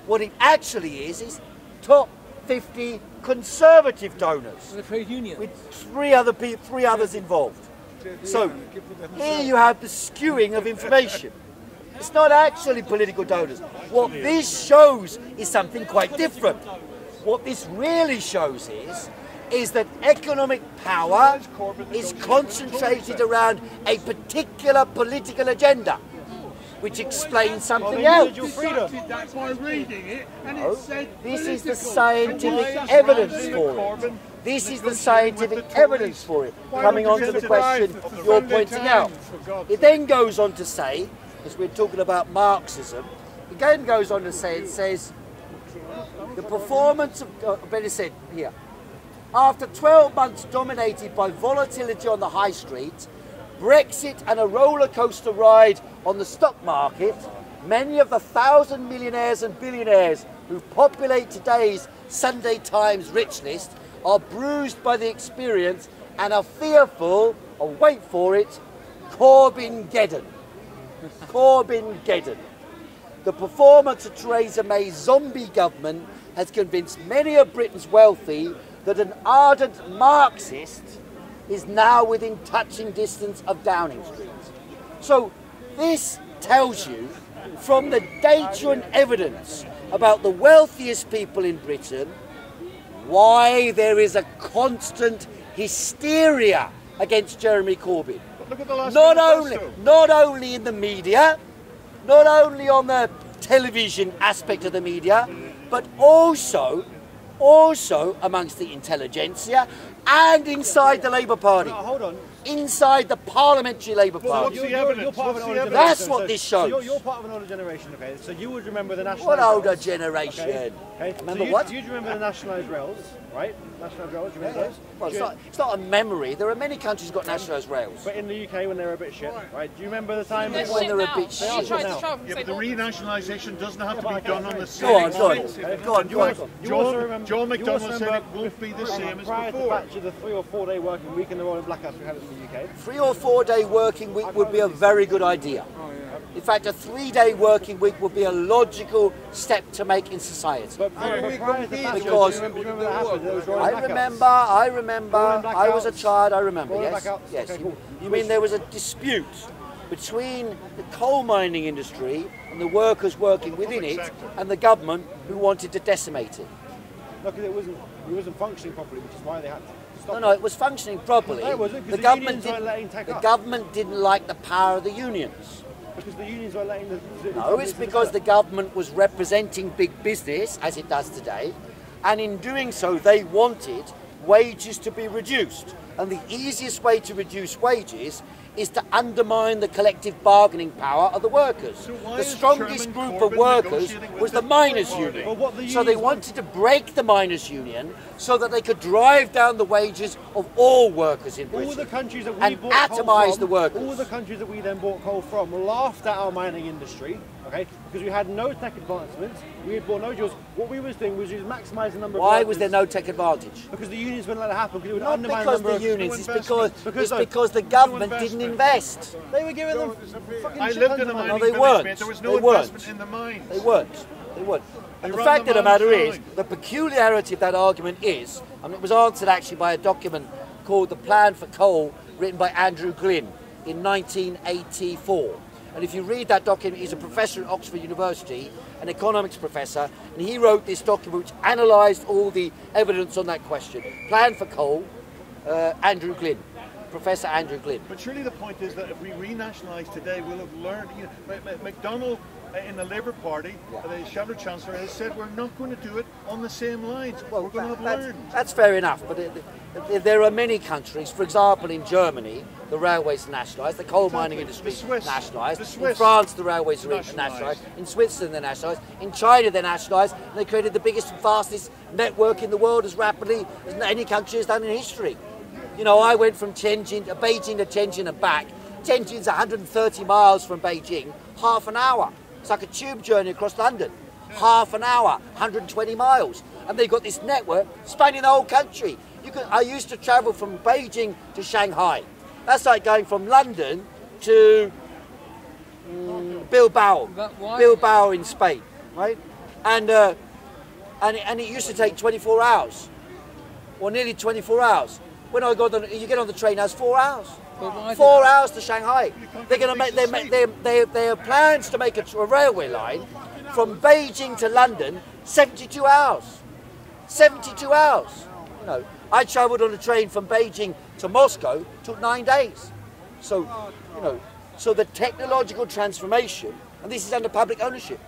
What it actually is top 50 conservative donors The trade union. with three others involved. So here you have the skewing of information. It's not actually political donors. What this shows is something quite different. What this really shows is that economic power is concentrated around a particular political agenda, which explains something else. That's by reading it, and it said This is the political. scientific evidence for it. This is the scientific evidence for it. Coming on to the question you're pointing out. It then goes on to say, as we're talking about Marxism, it again goes on to say, it says, the performance of, better said here, after 12 months dominated by volatility on the high street, Brexit and a roller coaster ride on the stock market, many of the 1,000 millionaires and billionaires who populate today's Sunday Times rich list are bruised by the experience and are fearful of, wait for it, Corbyn-geddon. Corbyn-geddon. The performance of Theresa May's zombie government has convinced many of Britain's wealthy that an ardent Marxist is now within touching distance of Downing Street. So this tells you from the data and evidence about the wealthiest people in Britain why there is a constant hysteria against Jeremy Corbyn. Look at the last Not only in the media, not only on the television aspect of the media, but also amongst the intelligentsia and inside the Labour Party. No, hold on. Inside the parliamentary Labour Well, Party. what's the evidence? Part of an older That's generation, what so- this so shows. you're part of an older generation, okay? So you would remember the nationalised What older rails, generation? Okay? Remember so what? You'd remember the nationalised rails, right? Nationalised rails, you remember those? Well, Do you- it's not a memory. There are many countries got nationalised rails. But in the UK when they were a bit shit, right? Do you remember the time They're when shit they're a now. bit She shit. tried to Now. travel from Yeah, but the St. renationalisation doesn't have to be done on the Go same on, go on. basis. Go on, go on. You also John remember, McDonnell you also said it remember won't be the same as prior before. to Thatcher, the 3 or 4 day working week and the rolling blackouts we had in the UK. 3 or 4 day working week would be a very good idea. In fact, a 3-day working week would be a logical step to make in society. But prior to Thatcher, Because- do you remember that happened? There was rolling I blackouts. remember. I was a child. I remember. Rolling Yes, blackouts. yes. Okay, cool. You mean there was a dispute between the coal mining industry and the workers working within it, and the government who wanted to decimate it? No, because it wasn't functioning properly, which is why they had to stop. No, it was functioning properly. No, it wasn't, 'cause The the government unions weren't letting take the up. government didn't like the power of the unions. Because the unions were letting the No, it's because the government was representing big business, as it does today, and in doing so they wanted wages to be reduced. And the easiest way to reduce wages is to undermine the collective bargaining power of the workers. why The is strongest Chairman group of Corbyn workers negotiating with was the the miners' Labour Party? union. Well, what the So they unions wanted to break the miners' union so that they could drive down the wages of all workers in Britain. all the countries that we and bought coal atomise from, the workers. all the countries that we then bought coal from laughed at our mining industry, okay? Because we had no tech advancements, we had bought no jobs. What we was doing was just maximising the number of Why workers. was there no tech advantage? Because the unions wouldn't let it happen, because it would Not undermine because the number the of unions, it's Because because the government didn't invest. they were giving them fucking I shit lived tons in a of money. mining they village, weren't. mate. There was They no weren't. investment in the mines. They weren't. They weren't. And the run fact the of the matter mines is, down. the peculiarity of that argument is, and it was answered actually by a document called The Plan for Coal, written by Andrew Glynn in 1984. And if you read that document, he's a professor at Oxford University, an economics professor, and he wrote this document which analysed all the evidence on that question. Plan for Coal, Andrew Glynn. Professor Andrew Glynn. But surely the point is that if we renationalise today, we'll have learned. You know, McDonnell in the Labour Party, the Shadow Chancellor, has said we're not going to do it on the same lines. We're going to have learned. That's fair enough, but there are many countries, for example in Germany, the railways are nationalised, the coal mining industry is Swiss. nationalised, The in Swiss France the railways are nationalised. nationalised, in Switzerland they're nationalised, in China they're nationalised, and they created the biggest and fastest network in the world as rapidly as any country has done in history. You know, I went from Beijing to Tianjin and back. Tianjin's 130 miles from Beijing, half an hour. It's like a tube journey across London. Half an hour, 120 miles. And they've got this network spanning the whole country. I used to travel from Beijing to Shanghai. That's like going from London to Bilbao. But why- Bilbao in Spain, right? and it used to take 24 hours, or nearly 24 hours. When I got on, you get on the train, that's 4 hours. 4 hours to Shanghai. They're going to make. They have plans to make a railway line from Beijing to London, 72 hours. 72 hours. You know, I travelled on a train from Beijing to Moscow, took 9 days. So, you know, so the technological transformation, and this is under public ownership.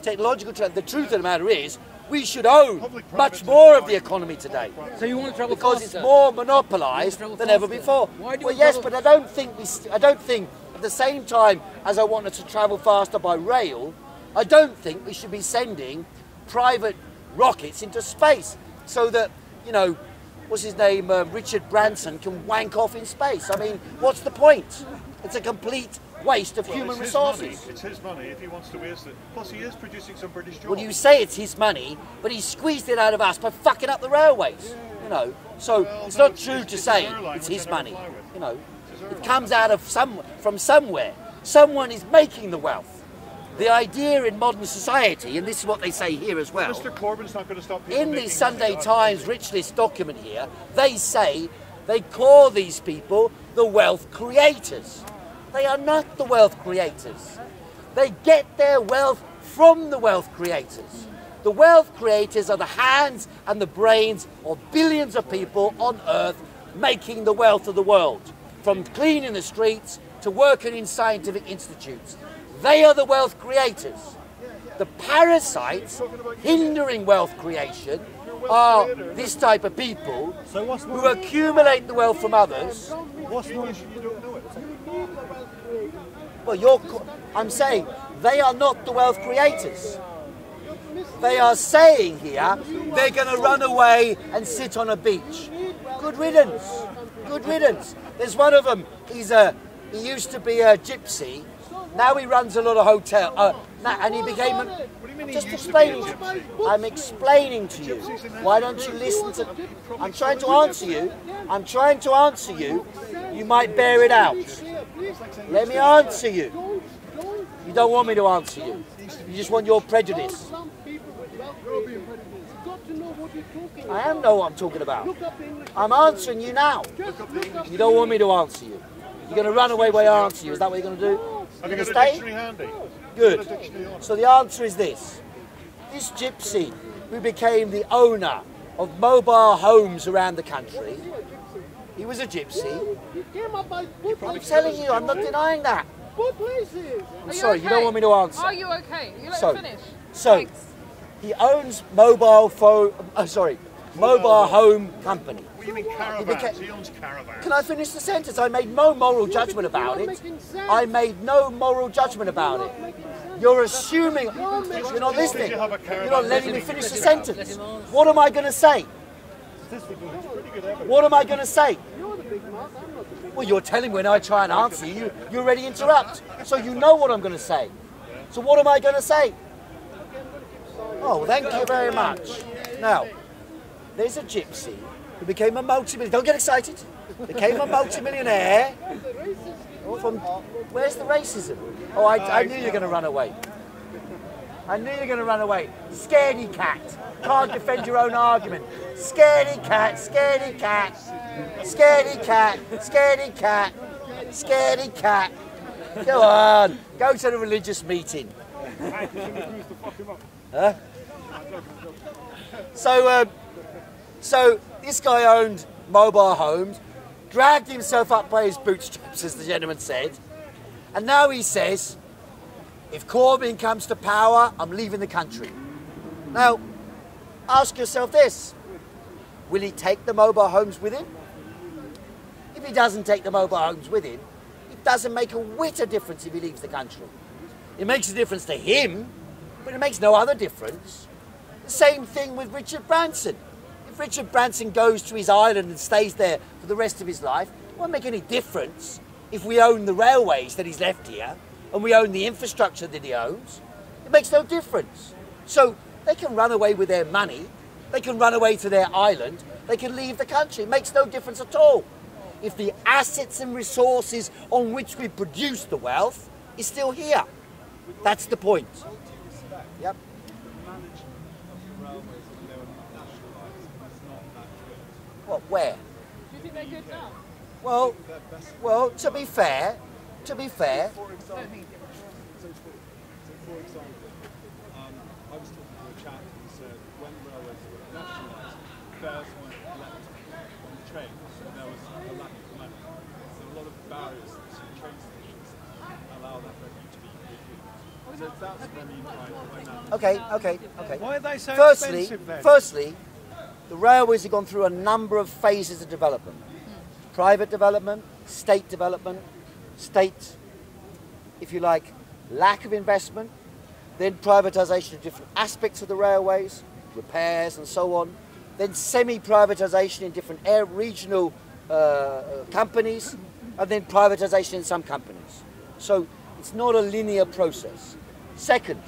The truth of the matter is, we should own much more of the economy today. So you want to travel because faster? It's more monopolised than ever before. Why do well, yes, but I don't think at the same time as I wanted to travel faster by rail, I don't think we should be sending private rockets into space so that, you know, what's his name, Richard Branson can wank off in space. I mean, what's the point? It's a complete waste of human resources. It's his money if he wants to waste it. Plus, he is producing some British jobs. Well, you say it's his money, but he squeezed it out of us by fucking up the railways. You know, so it's not true to say it's his money. You know, it comes out of from somewhere. Someone is making the wealth. The idea in modern society, and this is what they say here as well. Mr. Corbyn's not going to stop people in the Sunday Times Rich List document here, they say they call these people the wealth creators. They are not the wealth creators. They get their wealth from the wealth creators. The wealth creators are the hands and the brains of billions of people on earth making the wealth of the world, from cleaning the streets to working in scientific institutes. They are the wealth creators. The parasites hindering wealth creation are this type of people who accumulate the wealth from others. Well, I'm saying they are not the wealth creators. They are saying here they're going to run away and sit on a beach. Good riddance. Good riddance. There's one of them. He used to be a gypsy. Now he runs a lot of hotel, and he became. I'm explaining to you. Why don't you listen to? I'm trying to answer you. I'm trying to answer you. You might bear it out. Let me answer you. You don't want me to answer you. You just want your prejudice. I know what I'm talking about. I'm answering you now. You don't want me to answer you. You're going to run away while I answer you. Is that what you're going to do? Have you going to got a stay? dictionary handy? Good. So the answer is this. This gypsy who became the owner of mobile homes around the country, he was a gypsy. I'm telling you, I'm not denying that. I'm sorry, you don't want me to answer. Are you okay? You let me finish. So, Thanks. he owns mobile home company. What do you mean caravans? He owns caravans. Can I finish the sentence? I made no moral judgment about it. I made no moral judgment about it. You're assuming. You're not listening. You're not letting me finish the sentence. What am I going to say? What am I going to say? Well, you're telling me when I try and answer you, you already interrupt. So you know what I'm going to say. So what am I going to say? Oh, thank you very much. Now, there's a gypsy who became a multi-millionaire. Don't get excited. Became a multi-millionaire. From where's the racism? Oh, I knew you were going to run away. I knew you were going to run away. Scaredy cat. Can't defend your own argument. Scaredy cat, scaredy cat, scaredy cat, scaredy cat, scaredy cat. Go on. Go to the religious meeting. Huh? So this guy owned mobile homes, dragged himself up by his bootstraps, as the gentleman said, and now he says, if Corbyn comes to power, I'm leaving the country. Now, ask yourself this. Will he take the mobile homes with him? If he doesn't take the mobile homes with him, it doesn't make a whit of difference if he leaves the country. It makes a difference to him, but it makes no other difference. The same thing with Richard Branson. If Richard Branson goes to his island and stays there for the rest of his life, it won't make any difference if we own the railways that he's left here and we own the infrastructure that he owns. It makes no difference. So they can run away with their money, they can run away to their island, they can leave the country. It makes no difference at all. If the assets and resources on which we produce the wealth is still here. That's the point. Yep. management of the railways when they were nationalised was not that good. What, where? Do you think they're good now? Well, to be fair, For example, I was talking to a chap who said when railways were nationalised, fares weren't left on the trains, so there was a lack of money. So a lot of barriers to train stations allow that revenue to be recouped. So that's what I mean by Okay. Why are they so Firstly, expensive then? firstly, the railways have gone through a number of phases of development. Private development, state, if you like, lack of investment, then privatisation of different aspects of the railways, repairs and so on, then semi-privatisation in different regional companies, and then privatisation in some companies. So it's not a linear process. Second,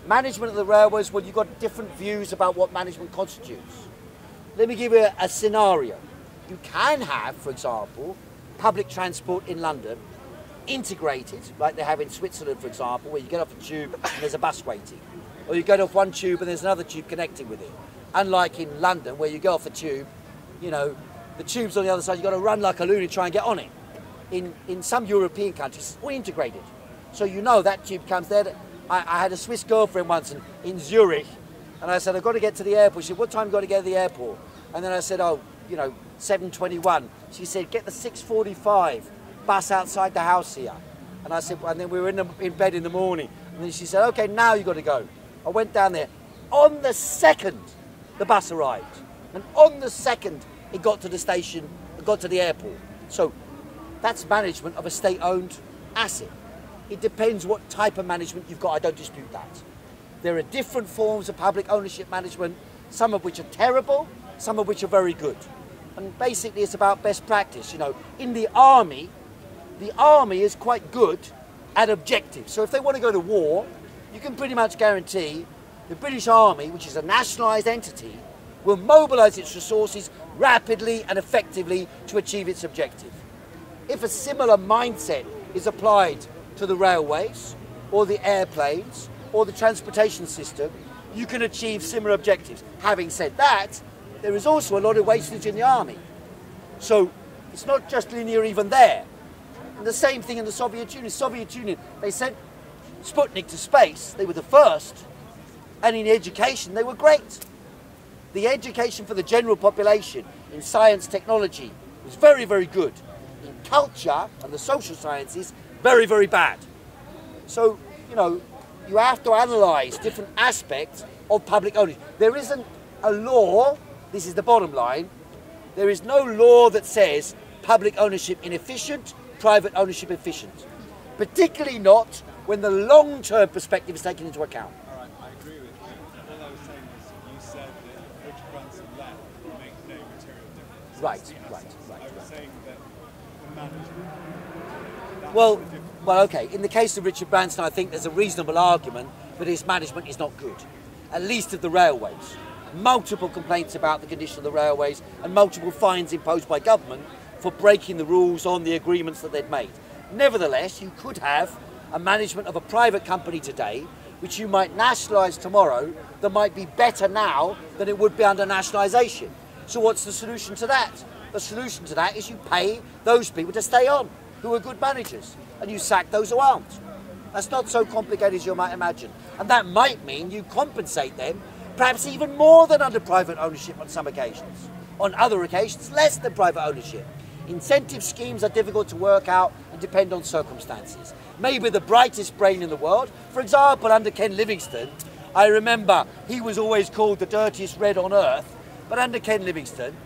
management of the railways, well, you've got different views about what management constitutes. Let me give you a scenario. You can have, for example, public transport in London integrated, like they have in Switzerland, for example, where you get off a tube and there's a bus waiting. Or you get off one tube and there's another tube connecting with it. Unlike in London, where you go off the tube, you know, the tube's on the other side, you've got to run like a loony to try and get on it. In some European countries, it's all integrated. So you know that tube comes there. I had a Swiss girlfriend once in Zurich, and I said, I've got to get to the airport. She said, what time have you got to get to the airport? And then I said, oh, you know, 7:21. She said, get the 6:45 bus outside the house here. And I said, and then we were in bed in the morning. And then she said, okay, now you've got to go. I went down there. On the second, the bus arrived. And on the second, it got to the station, it got to the airport. So that's management of a state-owned asset. It depends what type of management you've got. I don't dispute that. There are different forms of public ownership management, some of which are terrible, some of which are very good. And basically it's about best practice. You know, in the army is quite good at objectives. So if they want to go to war, you can pretty much guarantee the British Army, which is a nationalised entity, will mobilise its resources rapidly and effectively to achieve its objective. If a similar mindset is applied to the railways or the airplanes or the transportation system, you can achieve similar objectives. Having said that, there is also a lot of wastage in the army. So it's not just linear even there. And the same thing in the Soviet Union. Soviet Union, they sent Sputnik to space. They were the first. And in education, they were great. The education for the general population in science, technology was very, very good. In culture and the social sciences, very, very bad. So, you know, you have to analyse different aspects of public ownership. There isn't a law, this is the bottom line, there is no law that says public ownership inefficient, private ownership efficient. Particularly not when the long-term perspective is taken into account. All right, I agree with you. All I was saying was you said that if Richard Branson left, it would make no material difference. Right. I was saying that the management... Well, okay, in the case of Richard Branson, I think there's a reasonable argument that his management is not good, at least of the railways. Multiple complaints about the condition of the railways and multiple fines imposed by government for breaking the rules on the agreements that they'd made. Nevertheless, you could have a management of a private company today, which you might nationalise tomorrow, that might be better now than it would be under nationalisation. So what's the solution to that? The solution to that is you pay those people to stay on, who are good managers, and you sack those who aren't. That's not so complicated as you might imagine. And that might mean you compensate them perhaps even more than under private ownership on some occasions. On other occasions, less than private ownership. Incentive schemes are difficult to work out and depend on circumstances. Maybe the brightest brain in the world, for example, under Ken Livingstone, I remember he was always called the dirtiest red on earth, but under Ken Livingstone,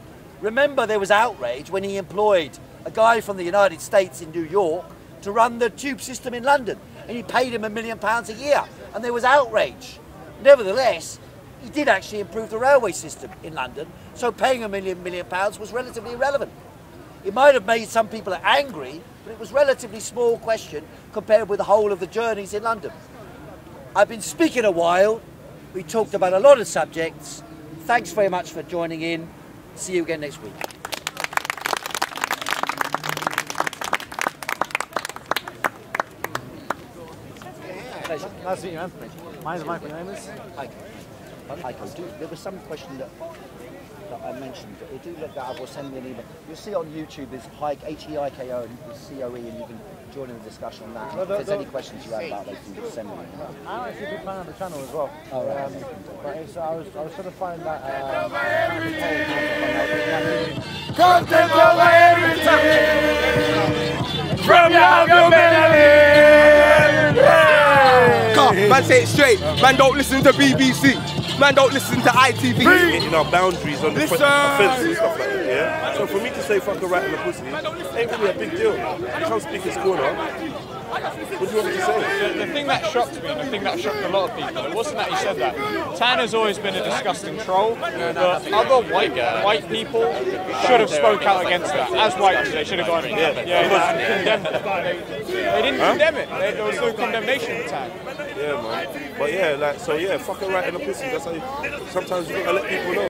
remember there was outrage when he employed a guy from the United States in New York to run the tube system in London, and he paid him £1 million a year, and there was outrage. Nevertheless, he did actually improve the railway system in London, so paying £1 million was relatively irrelevant. It might have made some people angry, but it was a relatively small question compared with the whole of the journeys in London. I've been speaking a while. We talked about a lot of subjects. Thanks very much for joining in. See you again next week. Yeah. Pleasure. Nice to meet you, Anthony. My name is Heiko. Heiko, there was some question that I mentioned. Do look that up or send me an email. You'll see on YouTube is Heiko, H-E-I-K-O and C-O-E, and you can join in the discussion on that. If there's any questions you have about those, you can send me an email. I'm actually a big fan of the channel as well. Oh, right. But I was trying to find that. Content over everything. From your man, say it straight. Man, don't listen to BBC. Man, don't listen to ITV. In our boundaries on the offences and stuff like that, yeah? So for me to say fuck a rat in the pussy ain't really a big deal. You can't speak his corner. What do you want me to say? The thing that shocked me, and the thing that shocked a lot of people, it wasn't that he said that. Tanner's always been a disgusting troll, but other white people should have spoke out against that. As whites, they should have gone and condemned it. They didn't condemn it. There was no condemnation of Tan. Yeah, man. But yeah, like, so yeah, fuck a rat in the pussy. That's how you, sometimes you gotta let people know.